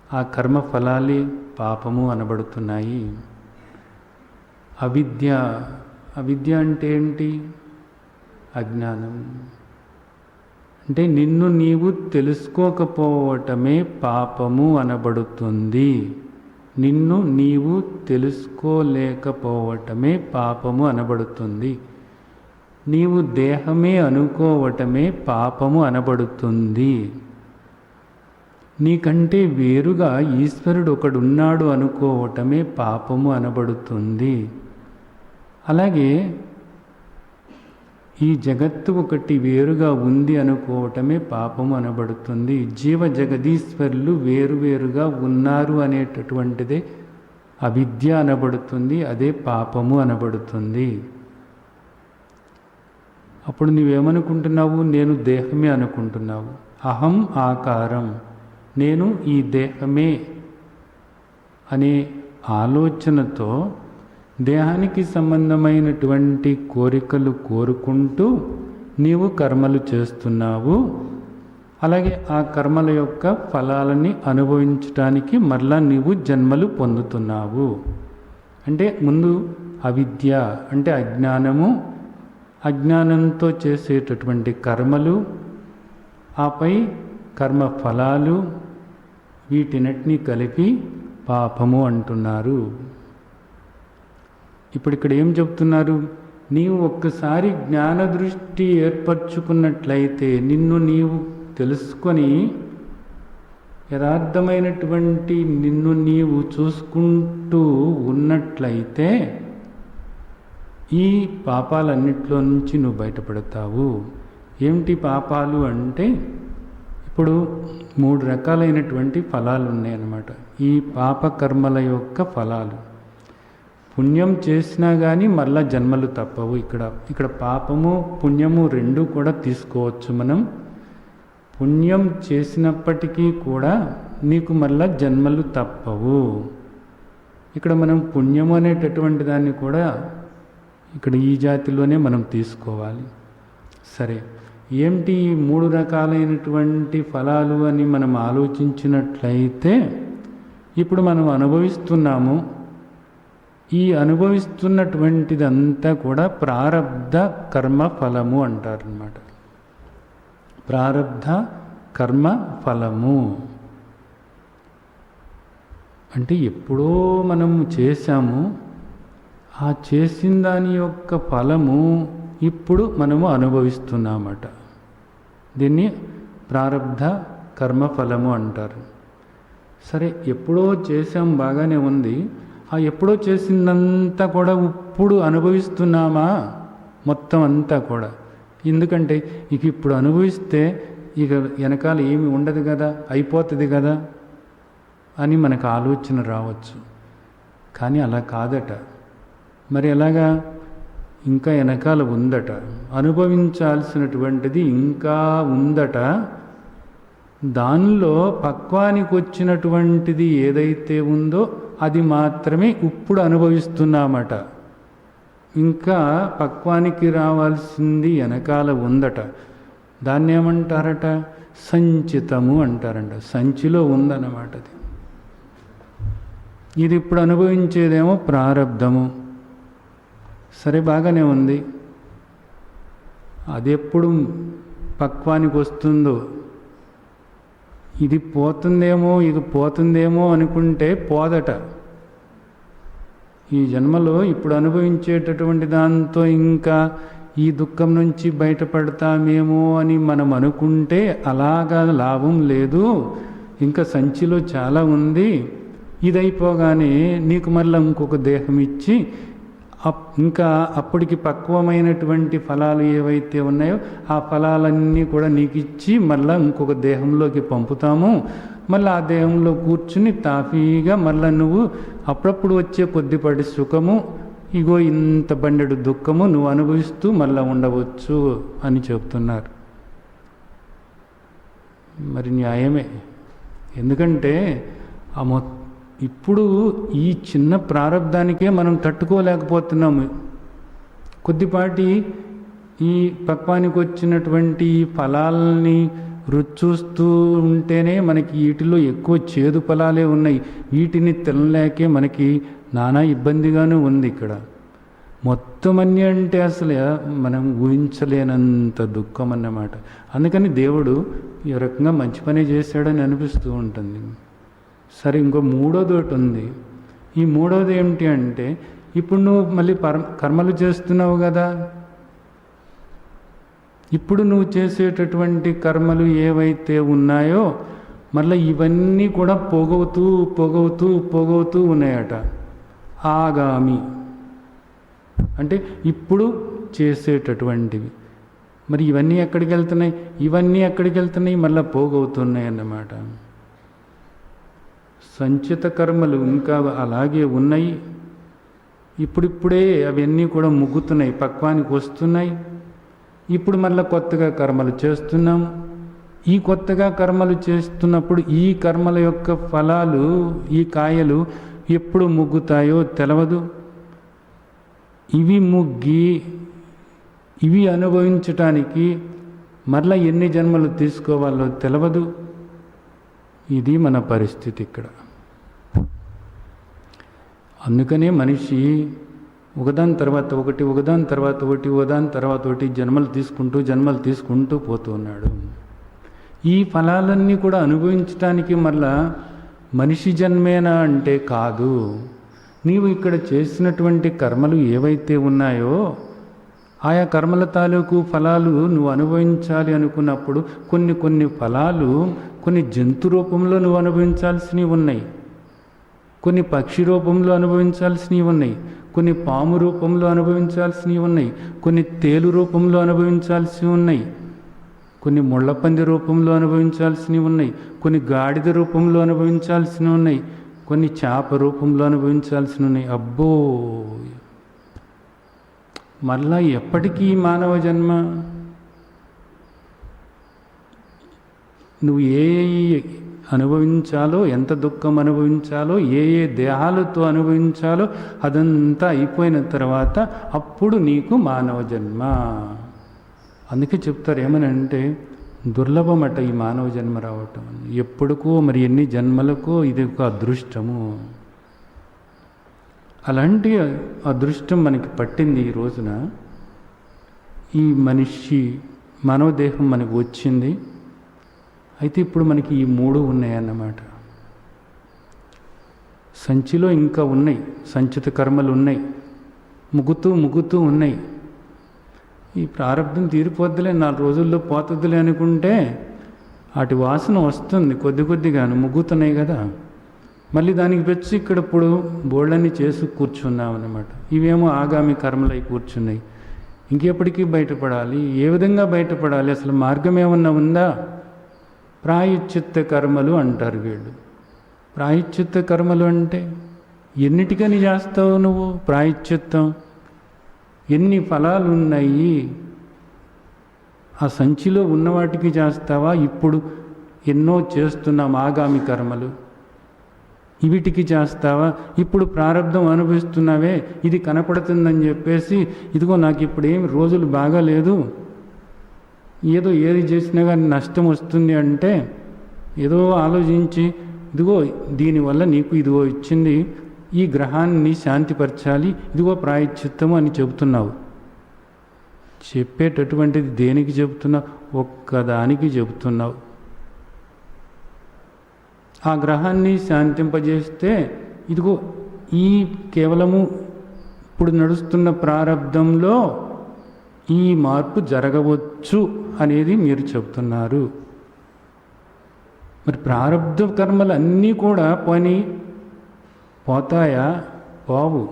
[SPEAKER 2] ఆ కర్మ ఫలాలే పాపము అనబడుతున్నాయి. అవిద్య, అవిద్య అంటే ఏంటి? అజ్ఞానం. అంటే నిన్ను నీవు తెలుసుకోకపోవటమే పాపము అనబడుతుంది. నిన్ను నీవు తెలుసుకోలేకపోవటమే పాపము అనబడుతుంది. నీవు దేహమే అనుకోవటమే పాపము అనబడుతుంది. నీకంటే వేరుగా ఈశ్వరుడు ఒకడున్నాడు అనుకోవటమే పాపము అనబడుతుంది. అలాగే ఈ జగత్తు ఒకటి వేరుగా ఉంది అనుకోవటమే పాపము అనబడుతుంది. జీవ జగదీశ్వరులు వేరువేరుగా ఉన్నారు అనేటటువంటిదే అవిద్య అనబడుతుంది. అదే పాపము అనబడుతుంది. అప్పుడు నువ్వేమనుకుంటున్నావు? నేను దేహమే అనుకుంటున్నావు. అహం ఆకారం, నేను ఈ దేహమే అనే ఆలోచనతో దేహానికి సంబంధమైనటువంటి కోరికలు కోరుకుంటూ నీవు కర్మలు చేస్తున్నావు. అలాగే ఆ కర్మల యొక్క ఫలాలని అనుభవించటానికి మరలా నీవు జన్మలు పొందుతున్నావు. అంటే ముందు అవిద్య అంటే అజ్ఞానము, అజ్ఞానంతో చేసేటటువంటి కర్మలు, ఆపై కర్మ ఫలాలు, వీటినటిని కలిపి పాపము అంటున్నారు. ఇప్పుడు ఇక్కడ ఏం చెప్తున్నారు? నీవు ఒక్కసారి జ్ఞాన దృష్టి ఏర్పరచుకున్నట్లయితే, నిన్ను నీవు తెలుసుకొని యథార్థమైనటువంటి నిన్ను నీవు చూసుకుంటూ ఉన్నట్లయితే ఈ పాపాలన్నిట్లో నుంచి నువ్వు బయటపడతావు. ఏమిటి పాపాలు అంటే, ఇప్పుడు 3 రకాలైనటువంటి ఫలాలు ఉన్నాయన్నమాట. ఈ పాపకర్మల యొక్క ఫలాలు. పుణ్యం చేసినా కానీ మళ్ళా జన్మలు తప్పవు. ఇక్కడ పాపము పుణ్యము రెండు కూడా తీసుకోవచ్చు మనం. పుణ్యం చేసినప్పటికీ కూడా నీకు మళ్ళా జన్మలు తప్పవు. ఇక్కడ మనం పుణ్యము అనేటటువంటి దాన్ని కూడా ఇక్కడ ఈ జాతిలోనే మనం తీసుకోవాలి. సరే, ఏమిటి 3 రకాలైనటువంటి ఫలాలు అని మనం ఆలోచించినట్లయితే, ఇప్పుడు మనం అనుభవిస్తున్నాము. ఈ అనుభవిస్తున్నటువంటిదంతా కూడా ప్రారబ్ధ కర్మ ఫలము అంటారన్నమాట. ప్రారబ్ధ కర్మ ఫలము అంటే ఎప్పుడో మనము చేశాము, ఆ చేసిన దాని యొక్క ఫలము ఇప్పుడు మనము అనుభవిస్తున్నామట. దీన్ని ప్రారబ్ధ కర్మ ఫలము అంటారు. సరే, ఎప్పుడో చేసాం, బాగానే ఉంది. ఆ ఎప్పుడో చేసిందంతా కూడా ఇప్పుడు అనుభవిస్తున్నామా? మొత్తం అంతా కూడా. ఎందుకంటే ఇక ఇప్పుడు అనుభవిస్తే ఇక వెనకాల ఏమి ఉండదు కదా, అయిపోతుంది కదా అని మనకు ఆలోచన రావచ్చు. కానీ అలా కాదట. మరి ఎలాగా? ఇంకా వెనకాల ఉందట, అనుభవించాల్సినటువంటిది ఇంకా ఉందట. దానిలో పక్వానికి వచ్చినటువంటిది ఏదైతే ఉందో అది మాత్రమే ఇప్పుడు అనుభవిస్తున్నామట. ఇంకా పక్వానికి రావాల్సింది వెనకాల ఉందట. దాన్ని ఏమంటారట? సంచితము అంటారంట. సంచిలో ఉందన్నమాట అది. ఇది ఇప్పుడు అనుభవించేదేమో ప్రారబ్ధము. సరే, బాగానే ఉంది. అది ఎప్పుడు పక్వానికి వస్తుందో, ఇది పోతుందేమో, ఇది పోతుందేమో అనుకుంటే పోదట. ఈ జన్మలో ఇప్పుడు అనుభవించేటటువంటి దాంతో ఇంకా ఈ దుఃఖం నుంచి బయటపడతామేమో అని మనం అనుకుంటే అలాగా లాభం లేదు. ఇంకా సంచిలో చాలా ఉంది. ఇదైపోగానే నీకు మళ్ళీ ఇంకొక దేహం ఇచ్చి ఇంకా అప్పటికి పక్వమైనటువంటి ఫలాలు ఏవైతే ఉన్నాయో ఆ ఫలాలన్నీ కూడా నీకు ఇచ్చి మళ్ళీ ఇంకొక దేహంలోకి పంపుతాము. మళ్ళీ ఆ దేహంలో కూర్చుని తాఫీగా మళ్ళీ నువ్వు అప్పుడప్పుడు వచ్చే కొద్దిపాటి సుఖము, ఇగో ఇంత బండెడు దుఃఖము నువ్వు అనుభవిస్తూ మళ్ళీ ఉండవచ్చు అని చెప్తున్నారు. మరి న్యాయమే. ఎందుకంటే ఇప్పుడు ఈ చిన్న ప్రారబ్ధానికే మనం తట్టుకోలేకపోతున్నాము. కొద్దిపాటి ఈ పక్వానికి వచ్చినటువంటి ఫలాలని రుచి చూస్తూ ఉంటేనే మనకి వీటిలో ఎక్కువ చేదు ఫలాలే ఉన్నాయి. వీటిని తినలేకే మనకి నానా ఇబ్బందిగానే ఉంది. ఇక్కడ మొత్తం అన్నీ అంటే అసలు మనం ఊహించలేనంత దుఃఖం అన్నమాట. అందుకని దేవుడు ఈ రకంగా మంచి పని చేశాడని అనిపిస్తూ ఉంటుంది. సరే, ఇంకో మూడోది ఒకటి ఉంది. ఈ మూడోది ఏమిటి అంటే, ఇప్పుడు నువ్వు మళ్ళీ కర్మలు చేస్తున్నావు కదా. ఇప్పుడు నువ్వు చేసేటటువంటి కర్మలు ఏవైతే ఉన్నాయో మళ్ళీ ఇవన్నీ కూడా పోగవుతూ ఉన్నాయట. ఆగామి అంటే ఇప్పుడు చేసేటటువంటివి. మరి ఇవన్నీ ఎక్కడికి వెళ్తున్నాయి? ఇవన్నీ ఎక్కడికి వెళ్తున్నాయి? మళ్ళీ పోగవుతున్నాయి అన్నమాట. సంచిత కర్మలు ఇంకా అలాగే ఉన్నాయి. ఇప్పుడిప్పుడే అవన్నీ కూడా ముగ్గుతున్నాయి, పక్వానికి వస్తున్నాయి. ఇప్పుడు మళ్ళీ కొత్తగా కర్మలు చేస్తున్నాం. ఈ కొత్తగా కర్మలు చేస్తున్నప్పుడు ఈ కర్మల యొక్క ఫలాలు, ఈ కాయలు ఎప్పుడు ముగ్గుతాయో తెలవదు. ఇవి ముగ్గి ఇవి అనుభవించటానికి మరలా ఎన్ని జన్మలు తీసుకోవాలో తెలవదు. ఇది మన పరిస్థితి ఇక్కడ. అందుకనే మనిషి ఒకదాని తర్వాత ఒకటి, ఒకదాని తర్వాత ఒకటి, ఒకదాని తర్వాత ఒకటి జన్మలు తీసుకుంటూ పోతూ ఉన్నాడు. ఈ ఫలాలన్నీ కూడా అనుభవించటానికి మళ్ళా మనిషి జన్మేనా అంటే కాదు. నీవు ఇక్కడ చేసినటువంటి కర్మలు ఏవైతే ఉన్నాయో ఆయా కర్మల తాలూకు ఫలాలు నువ్వు అనుభవించాలి అనుకున్నప్పుడు కొన్ని ఫలాలు కొన్ని జంతు రూపంలో నువ్వు అనుభవించాల్సినవి ఉన్నాయి, కొన్ని పక్షి రూపంలో అనుభవించాల్సినవి ఉన్నాయి, కొన్ని పాము రూపంలో అనుభవించాల్సినవి ఉన్నాయి, కొన్ని తేలు రూపంలో అనుభవించాల్సినవి ఉన్నాయి, కొన్ని ముళ్ళపంది రూపంలో అనుభవించాల్సినవి ఉన్నాయి, కొన్ని గాడిద రూపంలో అనుభవించాల్సినవి ఉన్నాయి, కొన్ని చేప రూపంలో అనుభవించాల్సినవి ఉన్నాయి. అబ్బో, మళ్ళా ఎప్పటికీ మానవ జన్మ? నువ్వు ఏ అనుభవించాలో, ఎంత దుఃఖం అనుభవించాలో, ఏ దేహాలతో అనుభవించాలో అదంతా అయిపోయిన తర్వాత అప్పుడు నీకు మానవ జన్మ. అందుకే చెప్తారు ఏమనంటే దుర్లభమట ఈ మానవ జన్మ రావటం. ఎప్పుడుకో మరి ఎన్ని జన్మలకో ఇది ఒక అదృష్టము. అలాంటి అదృష్టం మనకి పట్టింది ఈ రోజున. ఈ మానవ దేహం మనకు వచ్చింది. అయితే ఇప్పుడు మనకి ఈ 3 ఉన్నాయన్నమాట. సంచిలో ఇంకా ఉన్నాయి, సంచిత కర్మలు ఉన్నాయి, ముగ్గుతూ ఉన్నాయి. ఈ ప్రారంభం తీరిపోద్దులే, 4 రోజుల్లో పోతుందిలే అనుకుంటే వాటి వాసన వస్తుంది, కొద్దిగాను ముగ్గుతున్నాయి కదా. మళ్ళీ దానికి పెంచి ఇక్కడ ఇప్పుడు బోళ్ళని చేసి కూర్చున్నాం అన్నమాట. ఇవేమో ఆగామి కర్మలు అయి కూర్చున్నాయి. ఇంకెప్పటికీ బయటపడాలి. ఏ విధంగా బయటపడాలి? అసలు మార్గం ఏమన్నా ఉందా? ప్రాయశ్చిత్త కర్మలు అంటారు వీళ్ళు. ప్రాయశ్చిత్త కర్మలు అంటే ఎన్నిటికని చేస్తావు నువ్వు ప్రాయశ్చిత్తం? ఎన్ని ఫలాలు ఉన్నాయి? ఆ సంచిలో ఉన్న వాటికి చేస్తావా? ఇప్పుడు ఎన్నో చేస్తున్నాం ఆగామి కర్మలు, వీటికి చేస్తావా? ఇప్పుడు ప్రారంధం అనుభవిస్తున్నావే, ఇది కనపడుతుందని చెప్పేసి ఇదిగో నాకు ఇప్పుడు ఏమి రోజులు బాగాలేదు, ఏది చేసినా కానీ నష్టం వస్తుంది అంటే ఏదో ఆలోచించి ఇదిగో దీనివల్ల నీకు ఇదిగో ఇచ్చింది, ఈ గ్రహాన్ని శాంతిపరచాలి, ఇదిగో ప్రాయశ్చిత్తము అని చెబుతున్నావు. చెప్పేటటువంటిది దేనికి చెబుతున్నావు? ఒక్కదానికి చెబుతున్నావు. ఆ గ్రహాన్ని శాంతింపజేస్తే ఇదిగో ఈ కేవలము ఇప్పుడు నడుస్తున్న ప్రారంధంలో ఈ మార్పు జరగవచ్చు అనేది మీరు చెబుతున్నారు. మరి ప్రారంధ కర్మలు అన్నీ కూడా పోతాయా? పోవు.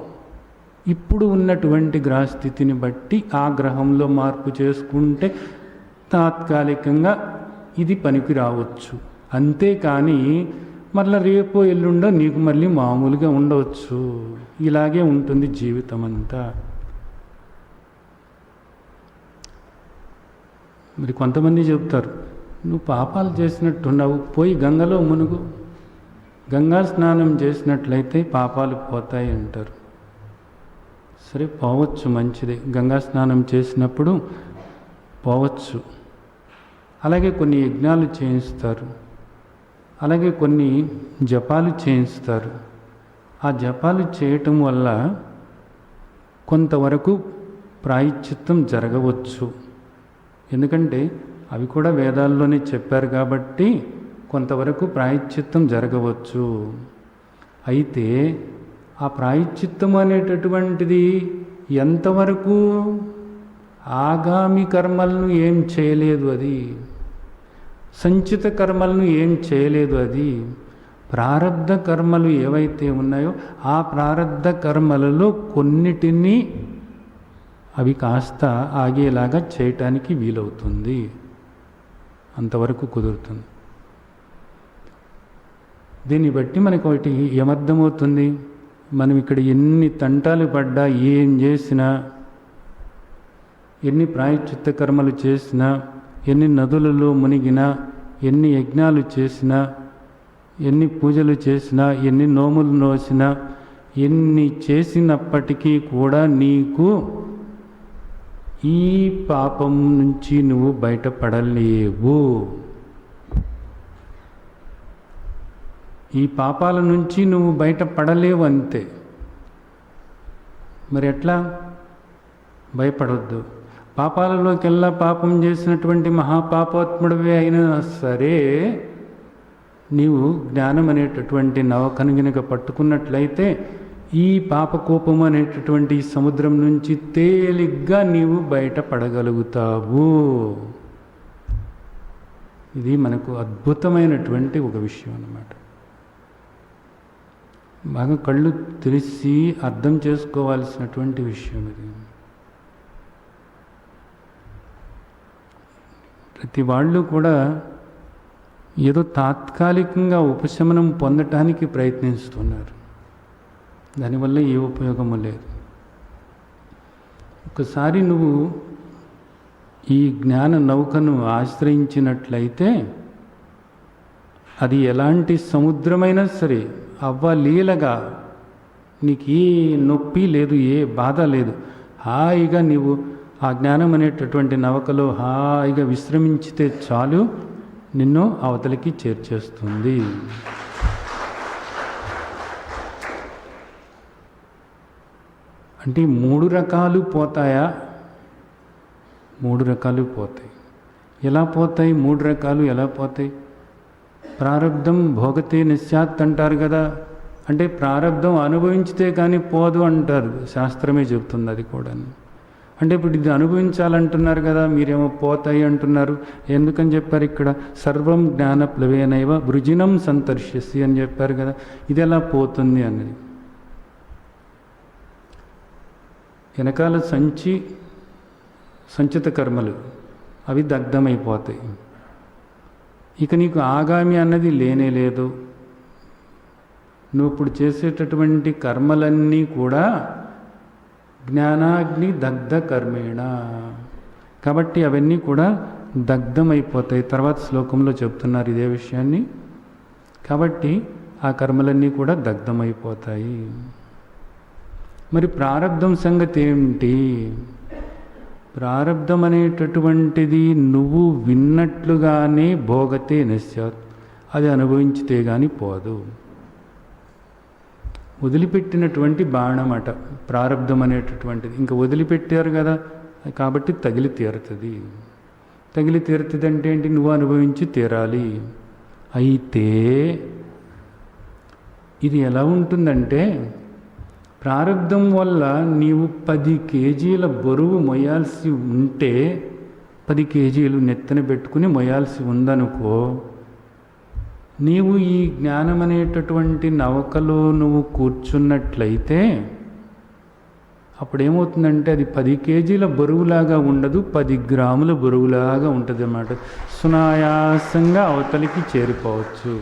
[SPEAKER 2] ఇప్పుడు ఉన్నటువంటి గ్రహస్థితిని బట్టి ఆ గ్రహంలో మార్పు చేసుకుంటే తాత్కాలికంగా ఇది పనికి రావచ్చు. అంతేకాని మళ్ళీ రేపో ఎల్లుండో నీకు మళ్ళీ మామూలుగా ఉండవచ్చు. ఇలాగే ఉంటుంది జీవితం అంతా. మరి కొంతమంది చెప్తారు, నువ్వు పాపాలు చేసినట్టున్నావు, పోయి గంగలో మునుగు, గంగా స్నానం చేసినట్లయితే పాపాలు పోతాయి అంటారు. సరే, పోవచ్చు, మంచిదే. గంగా స్నానం చేసినప్పుడు పోవచ్చు. అలాగే కొన్ని యజ్ఞాలు చేయిస్తారు, అలాగే కొన్ని జపాలు చేయిస్తారు. ఆ జపాలు చేయటం వల్ల కొంతవరకు ప్రాయశ్చిత్తం జరగవచ్చు. ఎందుకంటే అవి కూడా వేదాల్లోనే చెప్పారు కాబట్టి కొంతవరకు ప్రాయశ్చిత్తం జరగవచ్చు. అయితే ఆ ప్రాయశ్చిత్తం అనేటటువంటిది ఎంతవరకు? ఆగామి కర్మలను ఏం చేయలేదు అది, సంచిత కర్మలను ఏం చేయలేదు అది. ప్రారబ్ధ కర్మలు ఏవైతే ఉన్నాయో ఆ ప్రారబ్ధ కర్మలలో కొన్నిటిని అవి కాస్త ఆగేలాగా చేయటానికి వీలవుతుంది, అంతవరకు కుదురుతుంది. దీన్ని బట్టి మనకు ఒకటి ఏమర్థమవుతుంది? మనం ఇక్కడ ఎన్ని తంటాలు పడ్డా, ఏం చేసినా, ఎన్ని ప్రాయశ్చిత్త కర్మలు చేసినా, ఎన్ని నదులలో మునిగినా, ఎన్ని యజ్ఞాలు చేసినా, ఎన్ని పూజలు చేసినా, ఎన్ని నోములు నోసినా, ఎన్ని చేసినప్పటికీ కూడా నీకు ఈ పాపం నుంచి నువ్వు బయటపడలేవు. ఈ పాపాల నుంచి నువ్వు బయటపడలేవు, అంతే. మరి ఎట్లా? భయపడొద్దు. పాపాలలోకెల్లా పాపం చేసినటువంటి మహాపాపాత్ముడివే అయినా సరే నీవు జ్ఞానం అనేటటువంటి నౌకను గనుక పట్టుకున్నట్లయితే ఈ పాపకోపం అనేటటువంటి సముద్రం నుంచి తేలిగ్గా నీవు బయటపడగలుగుతావు. ఇది మనకు అద్భుతమైనటువంటి ఒక విషయం అన్నమాట. బాగా కళ్ళు తెరిచి అర్థం చేసుకోవాల్సినటువంటి విషయం ఇది. ప్రతి వాళ్ళు కూడా ఏదో తాత్కాలికంగా ఉపశమనం పొందటానికి ప్రయత్నిస్తున్నారు, దానివల్ల ఏ ఉపయోగము లేదు. ఒకసారి నువ్వు ఈ జ్ఞాన నౌకను ఆశ్రయించినట్లయితే అది ఎలాంటి సముద్రమైనా సరే అవ్వలీలగా నీకు ఏ నొప్పి లేదు, ఏ బాధ లేదు. హాయిగా నీవు ఆ జ్ఞానం అనేటటువంటి నౌకలో హాయిగా విశ్రమించితే చాలు, నిన్ను అవతలికి చేర్చేస్తుంది. అంటే ఈ 3 రకాలు పోతాయా? 3 రకాలు పోతాయి. ఎలా పోతాయి? 3 రకాలు ఎలా పోతాయి? ప్రారబ్ధం భోగతే నిశ్చాత్ అంటారు కదా. అంటే ప్రారబ్ధం అనుభవించితే కానీ పోదు అంటారు, శాస్త్రమే చెబుతుంది అది కూడా. అంటే ఇప్పుడు ఇది అనుభవించాలంటున్నారు కదా, మీరేమో పోతాయి అంటున్నారు. ఎందుకని చెప్పారు ఇక్కడ? సర్వం జ్ఞాన ప్లవేనైవ వృజినం సంతర్ష్యసి అని చెప్పారు కదా. ఇది ఎలా పోతుంది అన్నది. వెనకాల సంచిత కర్మలు అవి దగ్ధమైపోతాయి. ఇక నీకు ఆగామి అన్నది లేనే లేదు. నువ్వు ఇప్పుడు చేసేటటువంటి కర్మలన్నీ కూడా జ్ఞానాగ్ని దగ్ధ కర్మేణ, కాబట్టి అవన్నీ కూడా దగ్ధమైపోతాయి. తర్వాత శ్లోకంలో చెప్తున్నారు ఇదే విషయాన్ని. కాబట్టి ఆ కర్మలన్నీ కూడా దగ్ధమైపోతాయి. మరి ప్రారబ్ధం సంగతి ఏమిటి? ప్రారబ్ధం అనేటటువంటిది నువ్వు విన్నట్లుగానే భోగతే నిశ్చాత్, అది అనుభవించితే కానీ పోదు. వదిలిపెట్టినటువంటి బాణమట ప్రారబ్ధం అనేటటువంటిది. ఇంకా వదిలిపెట్టారు కదా, కాబట్టి తగిలి తీరుతుంది. తగిలి తీరుతుంది అంటే ఏంటి? నువ్వు అనుభవించి తీరాలి. అయితే ఇది ఎలా ఉంటుందంటే, ప్రారబ్ధం వల్ల నీవు 10 కేజీల బరువు మొయ్యాల్సి ఉంటే, 10 కేజీలు నెత్తన పెట్టుకుని మొయ్యాల్సి ఉందనుకో, నీవు ఈ జ్ఞానం అనేటటువంటి నౌకలో నువ్వు కూర్చున్నట్లయితే అప్పుడేమవుతుందంటే అది 10 కేజీల బరువులాగా ఉండదు, 10 గ్రాముల బరువులాగా ఉంటుంది అన్నమాట. సునాయాసంగా అవతలికి చేరిపోవచ్చు.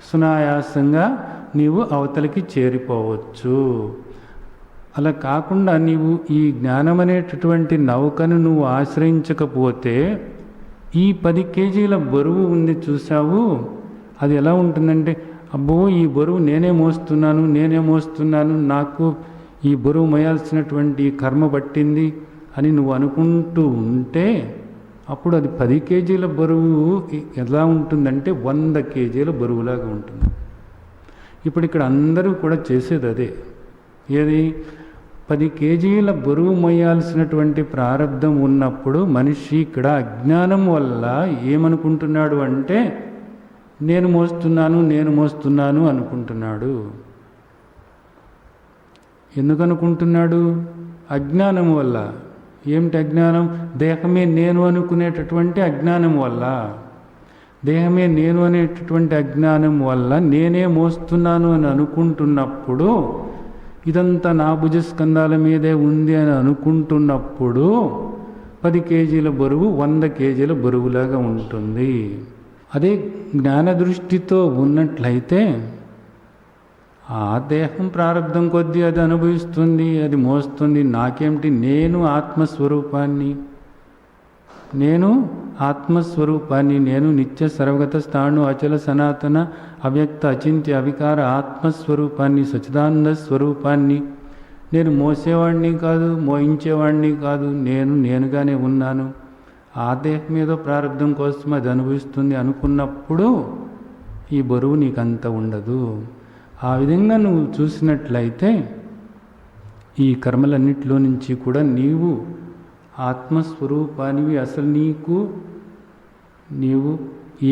[SPEAKER 2] సునాయాసంగా నీవు అవతలికి చేరిపోవచ్చు. అలా కాకుండా నీవు ఈ జ్ఞానం అనేటటువంటి నౌకను నువ్వు ఆశ్రయించకపోతే ఈ 10 కేజీల బరువు ఉంది చూసావు, అది ఎలా ఉంటుందంటే, అబ్బో ఈ బరువు నేనే మోస్తున్నాను, నాకు ఈ బరువు మోయాల్సినటువంటి కర్మ పట్టింది అని నువ్వు అనుకుంటూ ఉంటే అప్పుడు అది 10 కేజీల బరువు ఎలా ఉంటుందంటే 100 కేజీల బరువులాగా ఉంటుంది. ఇప్పుడు ఇక్కడ అందరూ కూడా చేసేది అదే. ఏది? 10 కేజీల బరువు మోయాల్సినటువంటి ప్రారబ్ధం ఉన్నప్పుడు మనిషి ఇక్కడ అజ్ఞానం వల్ల ఏమనుకుంటున్నాడు అంటే, నేను మోస్తున్నాను అనుకుంటున్నాడు. ఎందుకు అనుకుంటున్నాడు? అజ్ఞానం వల్ల. ఏమిటి అజ్ఞానం? దేహమే నేను అనుకునేటటువంటి అజ్ఞానం వల్ల. దేహమే నేను అనేటటువంటి అజ్ఞానం వల్ల నేనే మోస్తున్నాను అని అనుకుంటున్నప్పుడు, ఇదంతా నా భుజస్కంధాల మీదే ఉంది అని అనుకుంటున్నప్పుడు 10 కేజీల బరువు 100 కేజీల బరువులాగా ఉంటుంది. అదే జ్ఞాన దృష్టితో ఉన్నట్లయితే ఆ దేహం ప్రారబ్ధం కొద్దీ అది అనుభవిస్తుంది, అది మోస్తుంది. నాకేమిటి? నేను ఆత్మస్వరూపాన్ని, నేను నిత్య సర్వగత స్థాణు అచల సనాతన అవ్యక్త అచింత్య అవికార ఆత్మస్వరూపాన్ని, సచిదానంద స్వరూపాన్ని. నేను మోసేవాడిని కాదు, మోయించేవాడిని కాదు, నేనుగానే ఉన్నాను. ఆ దేహం ఏదో ప్రారబ్ధం కోసం అది అనుభవిస్తుంది అనుకున్నప్పుడు ఈ బరువు నీకంత ఉండదు. ఆ విధంగా నువ్వు చూసినట్లయితే ఈ కర్మలన్నిటిలో నుంచి కూడా నీవు ఆత్మస్వరూపానివి. అసలు నీవు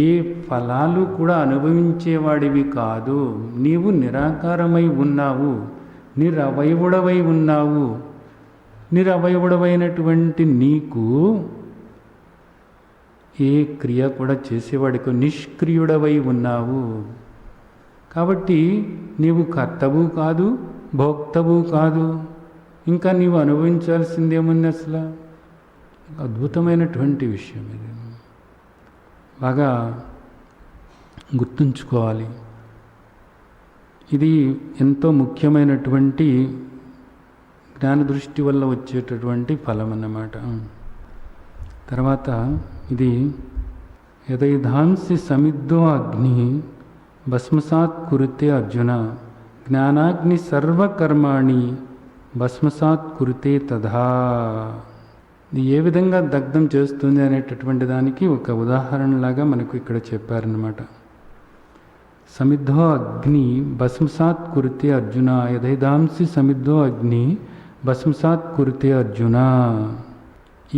[SPEAKER 2] ఏ ఫలాలు కూడా అనుభవించేవాడివి కాదు. నీవు నిరాకారమై ఉన్నావు, నిరవయవుడవై ఉన్నావు. నిరవయవుడవైనటువంటి నీకు ఏ క్రియ కూడా చేసేవాడికి నిష్క్రియుడవై ఉన్నావు. కాబట్టి నీవు కర్తవు కాదు, భోక్తవు కాదు. ఇంకా నీవు అనుభవించాల్సిందేముంది? అసలు అద్భుతమైనటువంటి విషయం ఇది. బాగా గుర్తుంచుకోవాలి. ఇది ఎంతో ముఖ్యమైనటువంటి జ్ఞాన దృష్టి వల్ల వచ్చేటటువంటి ఫలం అన్నమాట. తర్వాత ఇది యదైధాంసి సమిద్ధో అగ్ని భస్మసాత్ కురుతే అర్జున జ్ఞానాగ్ని సర్వకర్మాణి భస్మసాత్ కురుతే తథా. ఇది ఏ విధంగా దగ్ధం చేస్తుంది అనేటటువంటి దానికి ఒక ఉదాహరణలాగా మనకు ఇక్కడ చెప్పారన్నమాట. సమిద్ధో అగ్ని భస్మసాత్ కురుతే అర్జున యదైధాంసి సమిద్ధో అగ్ని భస్మసాత్ కురుతే అర్జున.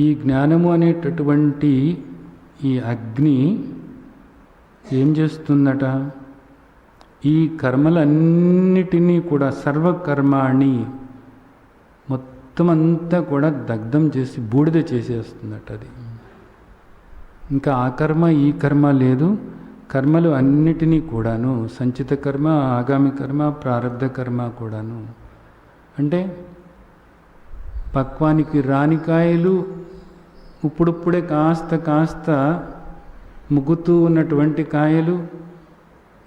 [SPEAKER 2] ఈ జ్ఞానము అనేటటువంటి ఈ అగ్ని ఏం చేస్తుందట? ఈ కర్మలన్నిటినీ కూడా సర్వకర్మాణి మొత్తం అంతా కూడా దగ్ధం చేసి బూడిద చేసేస్తుందట. అది ఇంకా ఆ కర్మ ఈ కర్మ లేదు. కర్మలు అన్నిటినీ కూడాను సంచిత కర్మ, ఆగామి కర్మ, ప్రారబ్ధ కర్మ కూడాను. అంటే పక్వానికి రాని కాయలు ఇప్పుడిప్పుడే కాస్త కాస్త ముగ్గుతూ ఉన్నటువంటి కాయలు,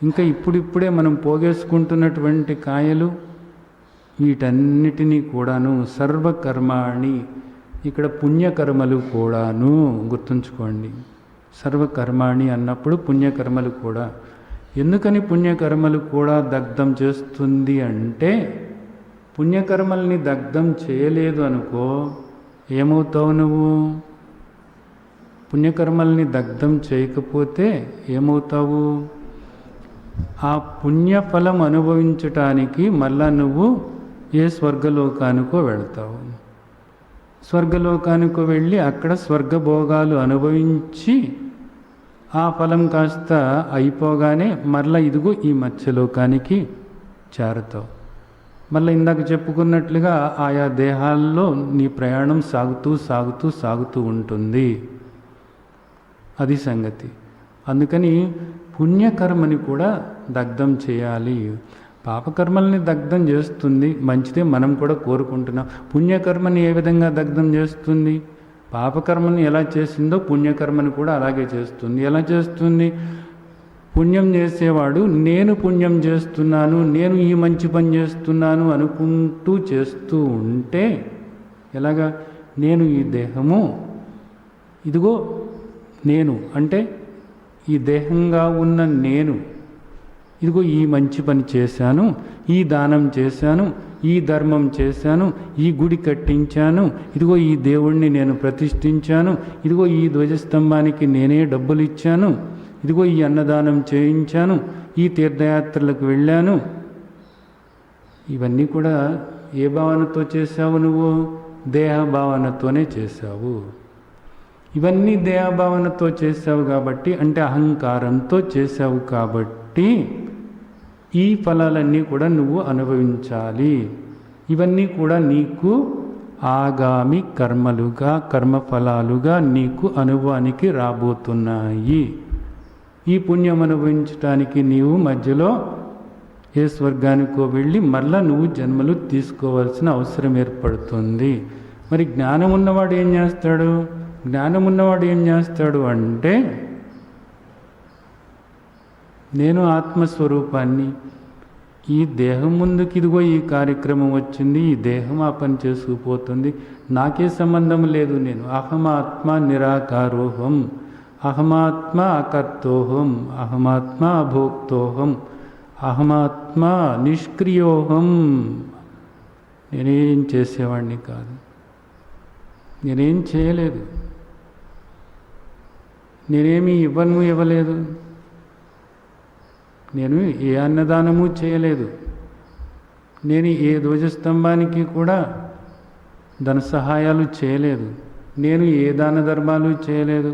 [SPEAKER 2] ఇంకా ఇప్పుడిప్పుడే మనం పోగేసుకుంటున్నటువంటి కాయలు, వీటన్నిటినీ కూడాను సర్వకర్మాణి. ఇక్కడ పుణ్యకర్మలు కూడాను గుర్తుంచుకోండి. సర్వకర్మాణి అన్నప్పుడు పుణ్యకర్మలు కూడా. ఎందుకని పుణ్యకర్మలు కూడా దగ్ధం చేస్తుంది అంటే, పుణ్యకర్మల్ని దగ్ధం చేయలేదు అనుకో ఏమవుతావు నువ్వు? పుణ్యకర్మల్ని దగ్ధం చేయకపోతే ఏమవుతావు? ఆ పుణ్యఫలం అనుభవించటానికి మళ్ళా నువ్వు ఏ స్వర్గలోకానికో వెళతావు. స్వర్గలోకానికి వెళ్ళి అక్కడ స్వర్గభోగాలు అనుభవించి ఆ ఫలం కాస్త అయిపోగానే మళ్ళీ ఇదిగో ఈ మత్స్యలోకానికి చేరతావు. మళ్ళీ ఇందాక చెప్పుకున్నట్లుగా ఆయా దేహాల్లో నీ ప్రయాణం సాగుతూ సాగుతూ సాగుతూ ఉంటుంది. అది సంగతి. అందుకని పుణ్యకర్మని కూడా దగ్ధం చేయాలి. పాపకర్మల్ని దగ్ధం చేస్తుంది, మంచిదే, మనం కూడా కోరుకుంటున్నాం. పుణ్యకర్మని ఏ విధంగా దగ్ధం చేస్తుంది? పాపకర్మని ఎలా చేసిందో పుణ్యకర్మని కూడా అలాగే చేస్తుంది. ఎలా చేస్తుంది? పుణ్యం చేసేవాడు నేను పుణ్యం చేస్తున్నాను, నేను ఈ మంచి పని చేస్తున్నాను అనుకుంటూ చేస్తూ ఉంటే ఎలాగా? నేను ఈ దేహము, ఇదిగో నేను అంటే ఈ దేహంగా ఉన్న నేను, ఇదిగో ఈ మంచి పని చేశాను, ఈ దానం చేశాను, ఈ ధర్మం చేశాను, ఈ గుడి కట్టించాను, ఇదిగో ఈ దేవుణ్ణి నేను ప్రతిష్ఠించాను, ఇదిగో ఈ ధ్వజస్తంభానికి నేనే డబ్బులు ఇచ్చాను, ఇదిగో ఈ అన్నదానం చేయించాను, ఈ తీర్థయాత్రలకు వెళ్ళాను. ఇవన్నీ కూడా ఏ భావనతో చేశావు నువ్వు? దేహ భావనతోనే చేశావు. ఇవన్నీ దేహభావనతో చేశావు కాబట్టి, అంటే అహంకారంతో చేశావు కాబట్టి ఈ ఫలాలన్నీ కూడా నువ్వు అనుభవించాలి. ఇవన్నీ కూడా నీకు ఆగామి కర్మలుగా, కర్మఫలాలుగా నీకు అనుభవానికి రాబోతున్నాయి. ఈ పుణ్యం అనుభవించడానికి నీవు మధ్యలో ఏ స్వర్గానికో వెళ్ళి మళ్ళా నువ్వు జన్మలు తీసుకోవాల్సిన అవసరం ఏర్పడుతుంది. మరి జ్ఞానం ఉన్నవాడు ఏం చేస్తాడు? జ్ఞానం ఉన్నవాడు ఏం చేస్తాడు అంటే, నేను ఆత్మస్వరూపాన్ని, ఈ దేహం ముందుకి ఇదిగో ఈ కార్యక్రమం వచ్చింది, ఈ దేహం ఆ పని చేసుకుపోతుంది, నాకే సంబంధం లేదు. నేను అహమాత్మ నిరాకారోహం, అహమాత్మ అకర్తోహం, అహమాత్మ అభోక్తోహం, అహమాత్మ నిష్క్రియోహం. నేనేం చేసేవాడిని కాదు, నేనేం చేయలేదు, నేనేమి ఇవ్వలేదు, నేను ఏ అన్నదానము చేయలేదు, నేను ఏ ధ్వజస్తంభానికి కూడా ధన సహాయాలు చేయలేదు, నేను ఏ దాన ధర్మాలు చేయలేదు.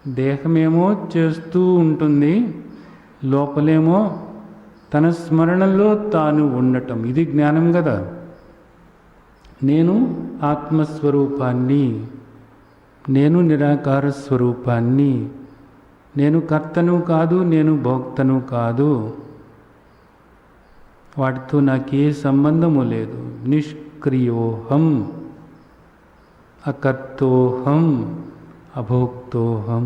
[SPEAKER 2] దేహమేమో చేస్తూ ఉంటుంది, లోపలేమో తన స్మరణలో తాను ఉండటం. ఇది జ్ఞానం కదా. నేను ఆత్మస్వరూపాన్ని, నేను నిరాకార స్వరూపాన్ని, నేను కర్తను కాదు, నేను భోక్తను కాదు, వాటితో నాకే సంబంధము లేదు. నిష్క్రియోహం, అకర్తోహం, అభోక్తోహం.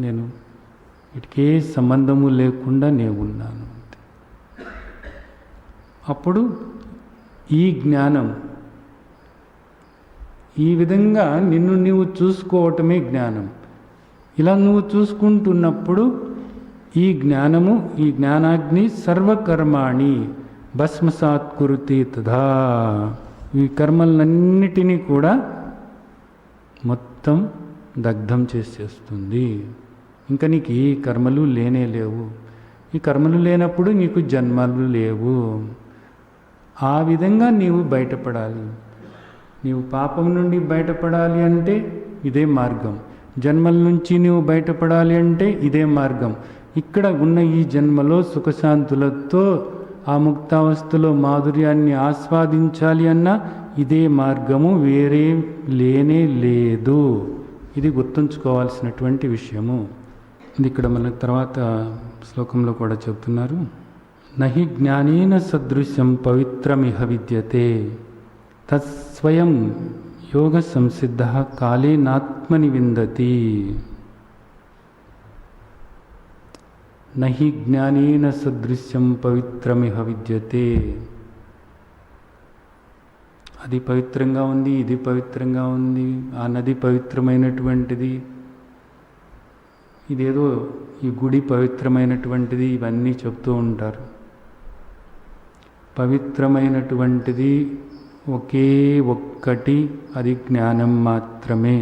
[SPEAKER 2] నేను వీటికే సంబంధము లేకుండా నేను ఉన్నాను. అప్పుడు ఈ జ్ఞానం, ఈ విధంగా నిన్ను నీవు చూసుకోవటమే జ్ఞానం. ఇలా నువ్వు చూసుకుంటున్నప్పుడు ఈ జ్ఞానము, ఈ జ్ఞానాగ్ని సర్వకర్మాణి భస్మసాత్ కురుతే తథా. ఈ కర్మలన్నిటినీ కూడా మొత్తం దగ్ధం చేసేస్తుంది. ఇంకా నీకు ఈ కర్మలు లేనే లేవు. ఈ కర్మలు లేనప్పుడు నీకు జన్మలు లేవు. ఆ విధంగా నీవు బయటపడాలి. నీవు పాపం నుండి బయటపడాలి అంటే ఇదే మార్గం. జన్మల నుంచి నీవు బయటపడాలి అంటే ఇదే మార్గం. ఇక్కడ ఉన్న ఈ జన్మలో సుఖశాంతులతో ఆ ముక్తావస్థలో మాధుర్యాన్ని ఆస్వాదించాలి అన్నా ఇదే మార్గము, వేరే లేనే లేదు. ఇది గుర్తుంచుకోవాల్సినటువంటి విషయము. ఇది ఇక్కడ మన తర్వాత శ్లోకంలో కూడా చెప్తున్నారు. నహి జ్ఞానేన సదృశ్యం పవిత్రమిహ విద్యతే తత్స్వయం యోగ సంసిద్ధ కాలేనాత్మని విందతి. నహి జ్ఞానేన సదృశ్యం పవిత్రమిహ విద్యతే. అది పవిత్రంగా ఉంది, ఇది పవిత్రంగా ఉంది, ఆ నది పవిత్రమైనటువంటిది, ఇదేదో ఈ గుడి పవిత్రమైనటువంటిది, ఇవన్నీ చెప్తూ ఉంటారు. పవిత్రమైనటువంటిది ఒకే ఒక్కటి, అది జ్ఞానం మాత్రమే.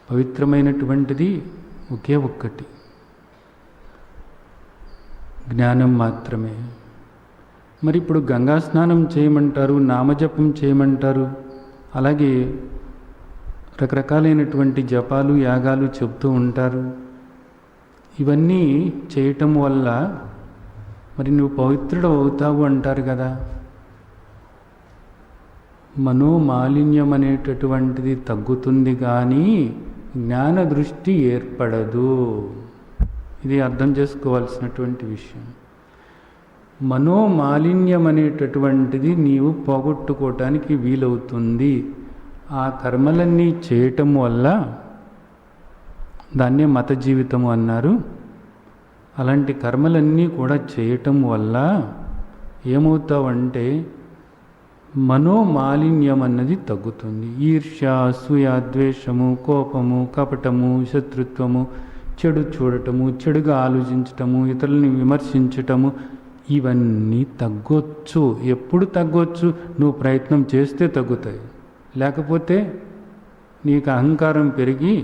[SPEAKER 2] పవిత్రమైనటువంటిది ఒకే ఒక్కటి, జ్ఞానం మాత్రమే. మరి ఇప్పుడు గంగా స్నానం చేయమంటారు, నామజపం చేయమంటారు, అలాగే రకరకాలైనటువంటి జపాలు యాగాలు చెప్తూ ఉంటారు. ఇవన్నీ చేయటం వల్ల మరి నువ్వు పవిత్రుడు అవుతావు అంటారు కదా. మనోమాలిన్యం అనేటటువంటిది తగ్గుతుంది కానీ జ్ఞాన దృష్టి ఏర్పడదు. ఇది అర్థం చేసుకోవాల్సినటువంటి విషయం. మనోమాలిన్యం అనేటటువంటిది నీవు పోగొట్టుకోవటానికి వీలవుతుంది. ఆ కర్మలన్నీ చేయటం వల్ల, దాన్నే మత జీవితము అన్నారు. అలాంటి కర్మలన్నీ కూడా చేయటం వల్ల ఏమవుతావంటే మనోమాలిన్యం అన్నది తగ్గుతుంది. ఈర్ష్య, అసూయ, ద్వేషము, కోపము, కపటము, శత్రుత్వము, చెడు చూడటము, చెడుగా ఆలోచించటము, ఇతరులని విమర్శించటము, ఇవన్నీ తగ్గొచ్చు. ఎప్పుడు తగ్గొచ్చు? నువ్వు ప్రయత్నం చేస్తే తగ్గుతాయి. లేకపోతే నీకు అహంకారం పెరిగి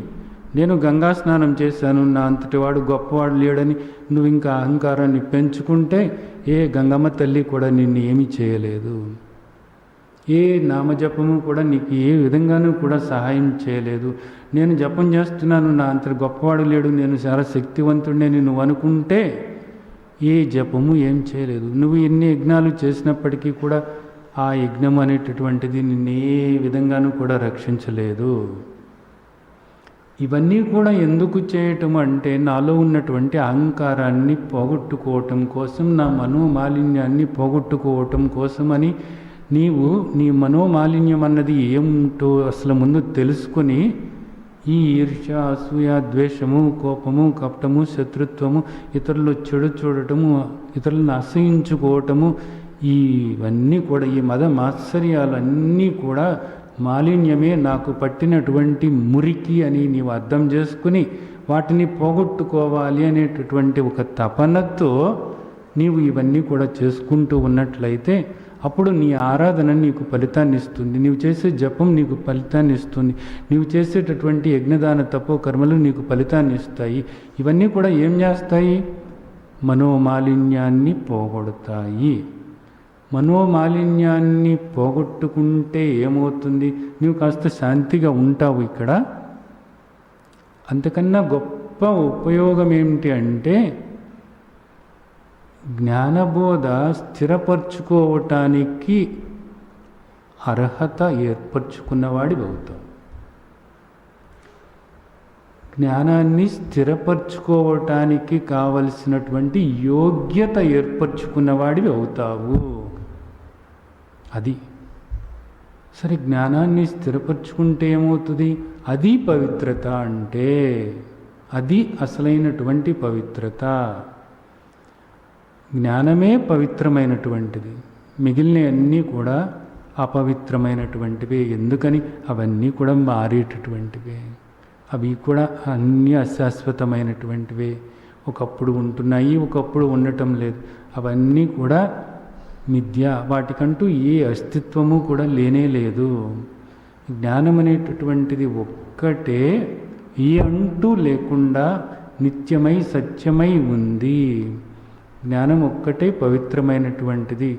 [SPEAKER 2] నేను గంగా స్నానం చేశాను, నా అంతటి వాడు గొప్పవాడు లేడని నువ్వు ఇంకా అహంకారాన్ని పెంచుకుంటే ఏ గంగమ్మ తల్లి కూడా నిన్ను ఏమీ చేయలేదు. ఏ నామజపము కూడా నీకు ఏ విధంగానూ కూడా సహాయం చేయలేదు. నేను జపం చేస్తున్నాను, నా అంతటి గొప్పవాడు లేడు, నేను చాలా శక్తివంతుడిని నువ్వు అనుకుంటే ఏ జపము ఏం చేయలేదు. నువ్వు ఎన్ని యజ్ఞాలు చేసినప్పటికీ కూడా ఆ యజ్ఞం అనేటటువంటిది నిన్ను ఏ విధంగానూ కూడా రక్షించలేదు. ఇవన్నీ కూడా ఎందుకు చేయటం అంటే నాలో ఉన్నటువంటి అహంకారాన్ని పోగొట్టుకోవటం కోసం, నా మనోమాలిన్యాన్ని పోగొట్టుకోవటం కోసమని నీవు నీ మనోమాలిన్యం అన్నది ఏముంటో అసలు ముందు తెలుసుకొని ఈ ఈర్ష్య, అసూయ, ద్వేషము, కోపము, కపటము, శత్రుత్వము, ఇతరులు చెడు చూడటము, ఇతరులను అసహించుకోవటము, ఇవన్నీ కూడా ఈ మద మాత్సర్యాలన్నీ కూడా మాలిన్యమే, నాకు పట్టినటువంటి మురికి అని నీవు అర్థం చేసుకుని వాటిని పోగొట్టుకోవాలి అనేటటువంటి ఒక తపనతో నీవు ఇవన్నీ కూడా చేసుకుంటూ ఉన్నట్లయితే అప్పుడు నీ ఆరాధన నీకు ఫలితాన్ని ఇస్తుంది. నీవు చేసే జపం నీకు ఫలితాన్ని ఇస్తుంది. నీవు చేసేటటువంటి యజ్ఞదాన తపో కర్మలు నీకు ఫలితాన్ని ఇస్తాయి. ఇవన్నీ కూడా ఏం చేస్తాయి? మనోమాలిన్యాన్ని పోగొడతాయి. మనోమాలిన్యాన్ని పోగొట్టుకుంటే ఏమవుతుంది? నీవు కాస్త శాంతిగా ఉంటావు. ఇక్కడ అంతకన్నా గొప్ప ఉపయోగం ఏమిటి అంటే జ్ఞానబోధ స్థిరపరచుకోవటానికి అర్హత ఏర్పరచుకున్నవాడి అవుతావు. జ్ఞానాన్ని స్థిరపరచుకోవటానికి కావలసినటువంటి యోగ్యత ఏర్పరచుకున్నవాడివి అవుతావు. అది సరే. జ్ఞానాన్ని స్థిరపరచుకుంటే ఏమవుతుంది? అది పవిత్రత అంటే, అది అసలైనటువంటి పవిత్రత. జ్ఞానమే పవిత్రమైనటువంటిది, మిగిలిన అన్నీ కూడా అపవిత్రమైనటువంటివే. ఎందుకని? అవన్నీ కూడా మారేటటువంటివే, అవి కూడా అన్నీ అశాశ్వతమైనటువంటివే. ఒకప్పుడు ఉంటున్నాయి, ఒకప్పుడు ఉండటం లేదు. అవన్నీ కూడా మిథ్య, వాటికంటూ ఏ అస్తిత్వము కూడా లేనే లేదు. జ్ఞానం అనేటటువంటిది ఒక్కటే ఈ అంటూ లేకుండా నిత్యమై సత్యమై ఉంది. జ్ఞానం ఒక్కటే పవిత్రమైనటువంటిది.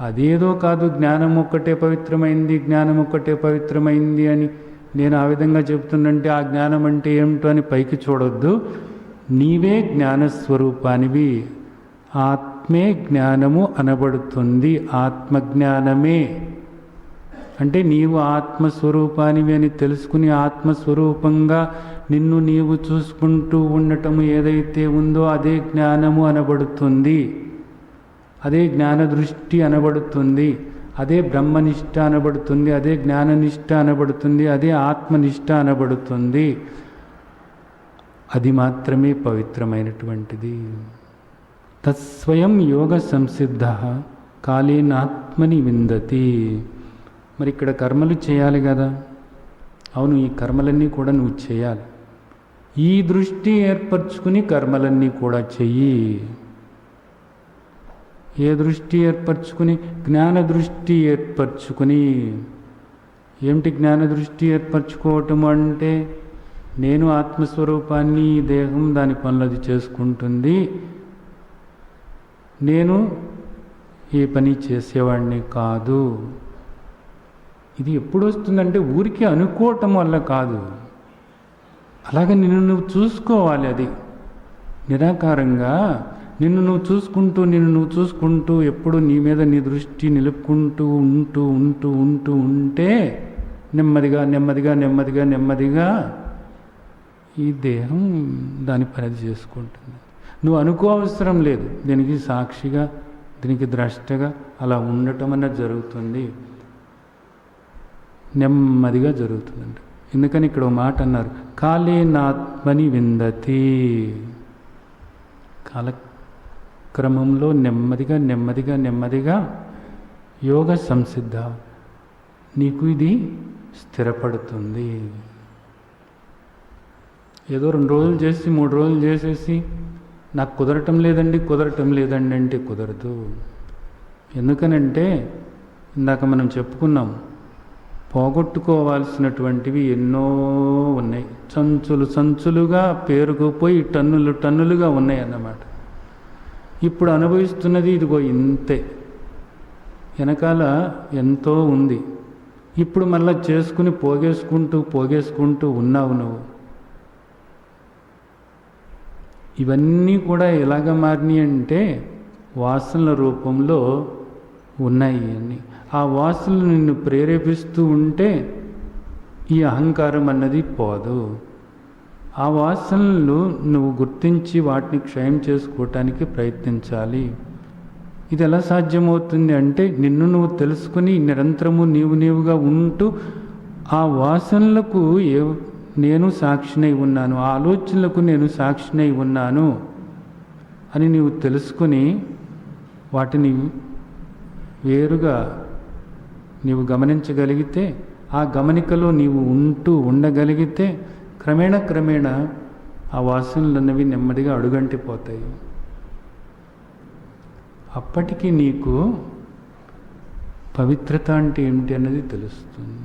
[SPEAKER 2] అదేదో కాదు జ్ఞానం ఒక్కటే పవిత్రమైంది, జ్ఞానం ఒక్కటే పవిత్రమైంది అని నేను ఆ విధంగా చెప్తున్నంటే ఆ జ్ఞానం అంటే ఏమిటో అని పైకి చూడొద్దు. నీవే జ్ఞానస్వరూపానివి. ఆత్మే జ్ఞానము అనబడుతుంది. ఆత్మజ్ఞానమే అంటే నీవు ఆత్మస్వరూపానివి అని తెలుసుకుని ఆత్మస్వరూపంగా నిన్ను నీవు చూసుకుంటూ ఉండటము ఏదైతే ఉందో అదే జ్ఞానము అనబడుతుంది. అదే జ్ఞాన దృష్టి అనబడుతుంది. అదే బ్రహ్మనిష్ట అనబడుతుంది. అదే జ్ఞాననిష్ట అనబడుతుంది. అదే ఆత్మనిష్ట అనబడుతుంది. అది మాత్రమే పవిత్రమైనటువంటిది. తత్స్వయం యోగ సంసిద్ధ కాలేనాత్మని విందతి. మరి ఇక్కడ కర్మలు చేయాలి కదా. అవును, ఈ కర్మలన్నీ కూడా నువ్వు చేయాలి. ఈ దృష్టి ఏర్పరచుకుని కర్మలన్నీ కూడా చెయ్యి. ఏ దృష్టి ఏర్పరచుకుని? జ్ఞాన దృష్టి ఏర్పరచుకుని. ఏమిటి జ్ఞాన దృష్టి ఏర్పరచుకోవటం అంటే? నేను ఆత్మస్వరూపాన్ని, ఈ దేహం దాని పనులది చేసుకుంటుంది, నేను ఏ పని చేసేవాడిని కాదు. ఇది ఎప్పుడు వస్తుందంటే ఊరికి అనుకోవటం వల్ల కాదు. అలాగే నిన్ను నువ్వు చూసుకోవాలి. అది నిరాకారంగా నిన్ను నువ్వు చూసుకుంటూ ఎప్పుడు నీ మీద నీ దృష్టి నిలుపుకుంటూ ఉంటే నెమ్మదిగా ఈ దేహం దాని పని చేసుకుంటుంది. నువ్వు అనుకోవసరం లేదు. దీనికి సాక్షిగా, దీనికి ద్రష్టగా అలా ఉండటం అన్నది జరుగుతుంది. నెమ్మదిగా జరుగుతుందండి. ఎందుకని ఇక్కడ ఒక మాట అన్నారు, కాలేనాత్మని విందతి. కాలక్రమంలో నెమ్మదిగా యోగ సంసిద్ధ నీకు ఇది స్థిరపడుతుంది. ఏదో 2 రోజులు చేసి 3 రోజులు చేసేసి నాకు కుదరటం లేదండి అంటే కుదరదు. ఎందుకనంటే ఇందాక మనం చెప్పుకున్నాం, పోగొట్టుకోవాల్సినటువంటివి ఎన్నో ఉన్నాయి. సంచులుగా పేరుకుపోయి టన్నులుగా ఉన్నాయి అన్నమాట. ఇప్పుడు అనుభవిస్తున్నది ఇదిగో ఇంతే. వెనకాల ఎంతో ఉంది. ఇప్పుడు మళ్ళా చేసుకుని పోగేసుకుంటూ ఉన్నావు నువ్వు. ఇవన్నీ కూడా ఎలాగ మారినాయి అంటే వాసనల రూపంలో ఉన్నాయి అన్నీ. ఆ వాసనలు నిన్ను ప్రేరేపిస్తూ ఉంటే ఈ అహంకారం అన్నది పోదు. ఆ వాసనలు నువ్వు గుర్తించి వాటిని క్షయం చేసుకోవటానికి ప్రయత్నించాలి. ఇది ఎలా సాధ్యమవుతుంది అంటే నిన్ను నువ్వు తెలుసుకుని నిరంతరము నీవుగా ఉంటూ ఆ వాసనలకు నేను సాక్షినై ఉన్నాను, ఆ ఆలోచనలకు నేను సాక్షినై ఉన్నాను అని నీవు తెలుసుకుని వాటిని వేరుగా నీవు గమనించగలిగితే, ఆ గమనికలో నీవు ఉండగలిగితే క్రమేణా ఆ వాసనలు అన్నవి నెమ్మదిగా అడుగంటిపోతాయి. అప్పటికి నీకు పవిత్రత అంటే ఏమిటి అన్నది తెలుస్తుంది.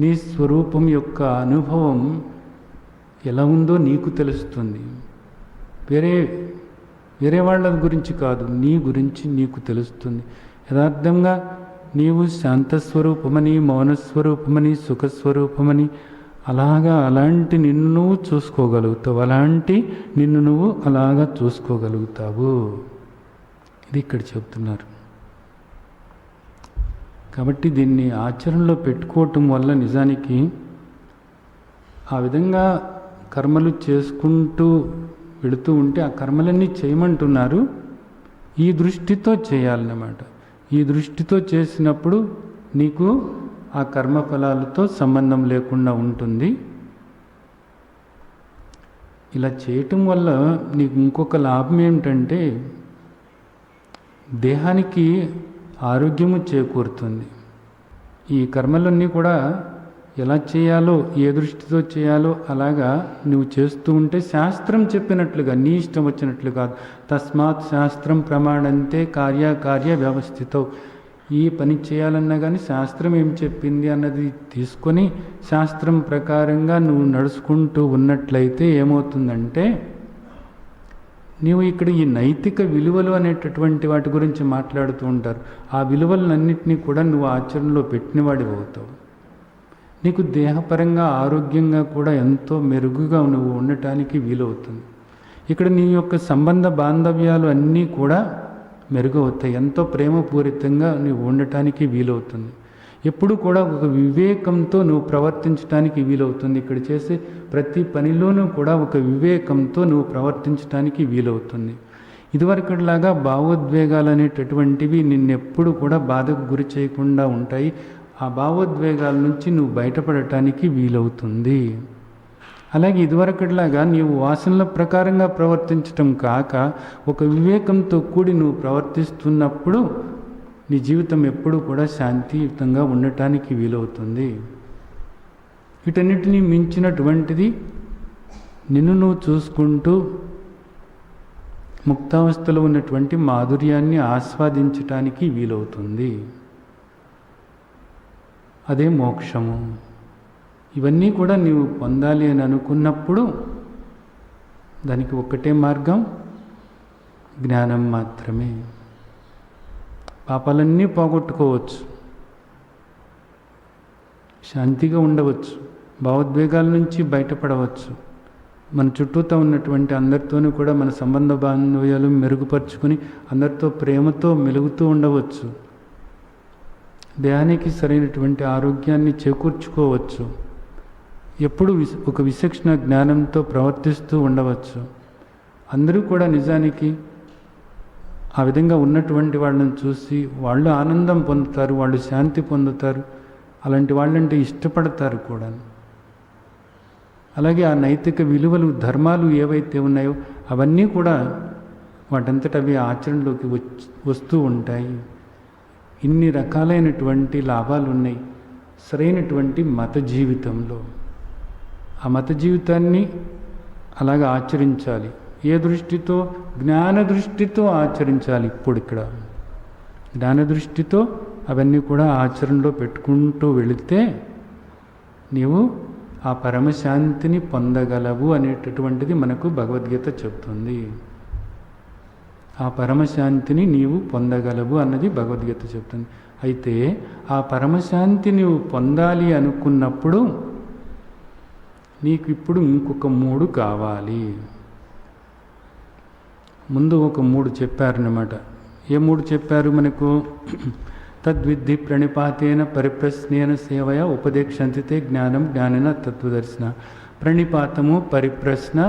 [SPEAKER 2] నీ స్వరూపం యొక్క అనుభవం ఎలా ఉందో నీకు తెలుస్తుంది. వేరే వాళ్ళ గురించి కాదు, నీ గురించి నీకు తెలుస్తుంది. యథార్థంగా నీవు శాంతస్వరూపమని, మౌనస్వరూపమని, సుఖస్వరూపమని అలాంటి నిన్ను నువ్వు చూసుకోగలుగుతావు. నిన్ను నువ్వు అలాగా చూసుకోగలుగుతావు. ఇది ఇక్కడ చెప్తున్నారు. కాబట్టి దీన్ని ఆచరణలో పెట్టుకోవటం వల్ల నిజానికి ఆ విధంగా కర్మలు చేసుకుంటూ వెళుతూ ఉంటే ఆ కర్మలన్నీ చేయమంటున్నారు. ఈ దృష్టితో చేయాలన్నమాట. ఈ దృష్టితో చేసినప్పుడు నీకు ఆ కర్మఫలాలతో సంబంధం లేకుండా ఉంటుంది. ఇలా చేయటం వల్ల నీకు ఇంకొక లాభం ఏమిటంటే దేహానికి ఆరోగ్యము చేకూరుతుంది. ఈ కర్మలన్నీ కూడా ఎలా చేయాలో, ఏ దృష్టితో చేయాలో అలాగా నువ్వు చేస్తూ ఉంటే శాస్త్రం చెప్పినట్లుగా, నీ ఇష్టం వచ్చినట్లు కాదు. తస్మాత్ శాస్త్రం ప్రమాణంతే కార్య వ్యవస్థితో. ఈ పని చేయాలన్నా కానీ శాస్త్రం ఏం చెప్పింది అన్నది తీసుకొని శాస్త్రం ప్రకారంగా నువ్వు నడుచుకుంటూ ఉన్నట్లయితే ఏమవుతుందంటే నీవు ఇక్కడ ఈ నైతిక విలువలు అనేటటువంటి వాటి గురించి మాట్లాడుతూ ఉంటారు. ఆ విలువలన్నింటినీ కూడా నువ్వు ఆచరణలో పెట్టినవాడివి అవుతావు. నీకు దేహపరంగా ఆరోగ్యంగా కూడా ఎంతో మెరుగుగా నువ్వు ఉండటానికి వీలవుతుంది. ఇక్కడ నీ యొక్క సంబంధ బాంధవ్యాలు అన్నీ కూడా మెరుగవుతాయి. ఎంతో ప్రేమపూరితంగా నువ్వు ఉండటానికి వీలవుతుంది. ఎప్పుడు కూడా ఒక వివేకంతో నువ్వు ప్రవర్తించడానికి వీలవుతుంది. ఇక్కడ చేసే ప్రతి పనిలోనూ కూడా ఒక వివేకంతో నువ్వు ప్రవర్తించడానికి వీలవుతుంది. ఇదివరకట్లాగా భావోద్వేగాలు అనేటటువంటివి నిన్నెప్పుడు కూడా బాధకు గురి చేయకుండా ఉంటాయి. ఆ భావోద్వేగాల నుంచి నువ్వు బయటపడటానికి వీలవుతుంది. అలాగే ఇదివరకట్లాగా నీవు వాసనల ప్రకారంగా ప్రవర్తించటం కాక ఒక వివేకంతో కూడి నువ్వు ప్రవర్తిస్తున్నప్పుడు నీ జీవితం ఎప్పుడూ కూడా శాంతియుతంగా ఉండటానికి వీలవుతుంది. వీటన్నిటినీ మించినటువంటిది నిన్ను నువ్వు చూసుకుంటూ ముక్తావస్థలో ఉన్నటువంటి మాధుర్యాన్ని ఆస్వాదించటానికి వీలవుతుంది. అదే మోక్షము. ఇవన్నీ కూడా నీవు పొందాలి అని అనుకున్నప్పుడు దానికి ఒక్కటే మార్గం, జ్ఞానం మాత్రమే. పాపాలన్నీ పోగొట్టుకోవచ్చు, శాంతిగా ఉండవచ్చు, భావోద్వేగాల నుంచి బయటపడవచ్చు, మన చుట్టూతో ఉన్నటువంటి అందరితోనూ కూడా మన సంబంధ బాంధవ్యాలు మెరుగుపరుచుకొని అందరితో ప్రేమతో మెలుగుతూ ఉండవచ్చు, దేహానికి సరైనటువంటి ఆరోగ్యాన్ని చేకూర్చుకోవచ్చు, ఎప్పుడు ఒక విచక్షణ జ్ఞానంతో ప్రవర్తిస్తూ ఉండవచ్చు. అందరూ కూడా నిజానికి ఆ విధంగా ఉన్నటువంటి వాళ్ళని చూసి వాళ్ళు ఆనందం పొందుతారు, వాళ్ళు శాంతి పొందుతారు, అలాంటి వాళ్ళంటే ఇష్టపడతారు కూడా. అలాగే ఆ నైతిక విలువలు ధర్మాలు ఏవైతే ఉన్నాయో అవన్నీ కూడా వాటంతట అవి ఆచరణలోకి వస్తూ ఉంటాయి. ఇన్ని రకాలైనటువంటి లాభాలు ఉన్నాయి సరైనటువంటి మత జీవితంలో. ఆ మత జీవితాన్ని అలాగ ఆచరించాలి. ఏ దృష్టితో? జ్ఞాన దృష్టితో ఆచరించాలి. ఇప్పుడు ఇక్కడ జ్ఞాన దృష్టితో అవన్నీ కూడా ఆచరణలో పెట్టుకుంటూ వెళితే నీవు ఆ పరమశాంతిని పొందగలవు అనేటటువంటిది మనకు భగవద్గీత చెప్తుంది. ఆ పరమశాంతిని నీవు పొందగలవు అన్నది భగవద్గీత చెప్తుంది. అయితే ఆ పరమశాంతి నీవు పొందాలి అనుకున్నప్పుడు నీకు ఇప్పుడు ఇంకొక 3 కావాలి. ముందు ఒక 3 చెప్పారన్నమాట. ఏ 3 చెప్పారు మనకు? తద్విద్ధి ప్రణిపాతేన పరిప్రశ్నేన సేవయ ఉపదేక్షంతితే జ్ఞానం జ్ఞానిన తత్వదర్శన. ప్రణిపాతము, పరిప్రశ్న,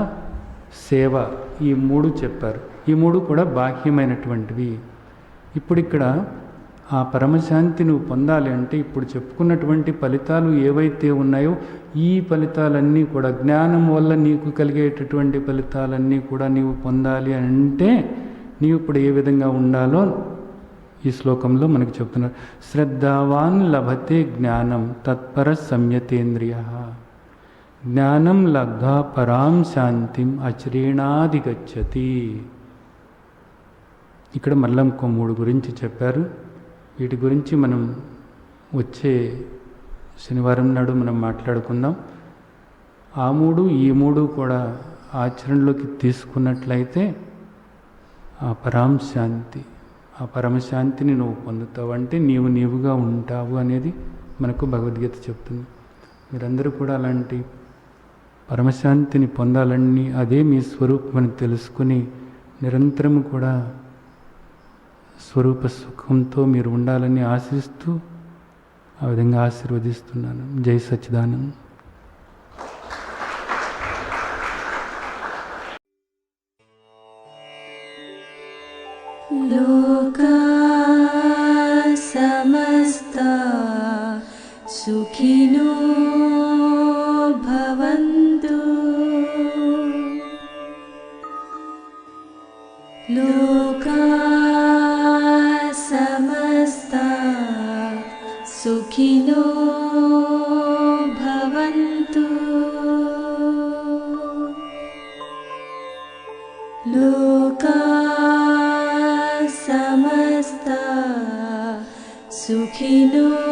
[SPEAKER 2] సేవ, ఈ 3 చెప్పారు. ఈ 3 కూడా బాహ్యమైనటువంటివి. ఇప్పుడు ఇక్కడ ఆ పరమశాంతి నువ్వు పొందాలి అంటే ఇప్పుడు చెప్పుకున్నటువంటి ఫలితాలు ఏవైతే ఉన్నాయో ఈ ఫలితాలన్నీ కూడా జ్ఞానం వల్ల నీకు కలిగేటటువంటి ఫలితాలన్నీ కూడా నీవు పొందాలి అంటే నీవు ఇప్పుడు ఏ విధంగా ఉండాలో ఈ శ్లోకంలో మనకు చెప్తున్నారు. శ్రద్ధావాన్ లభతే జ్ఞానం తత్పర సంయతేంద్రియ జ్ఞానం లబ్ధ్వా పరాం శాంతిం అచిరేణాధిగచ్చతి. ఇక్కడ మళ్ళీ ఇంకో 3 గురించి చెప్పారు. వీటి గురించి మనం వచ్చే శనివారం నాడు మనం మాట్లాడుకుందాం. ఆ 3 ఈ 3 కూడా ఆచరణలోకి తీసుకున్నట్లయితే ఆ పరాం శాంతి, ఆ పరమశాంతిని నువ్వు పొందుతావు. అంటే నీవుగా ఉంటావు అనేది మనకు భగవద్గీత చెప్తుంది. మీరందరూ కూడా అలాంటి పరమశాంతిని పొందాలని, అదే మీ స్వరూపమని తెలుసుకుని నిరంతరము కూడా స్వరూప సుఖంతో మీరు ఉండాలని ఆశిస్తూ ఆ విధంగా ఆశీర్వదిస్తున్నాను. జై సచ్చిదానంద్.
[SPEAKER 1] లోకా సమస్తా సుఖినో భవంతు. లోకా సమస్తా సుఖినో భవంతు. లోకా సమస్తా సుఖినో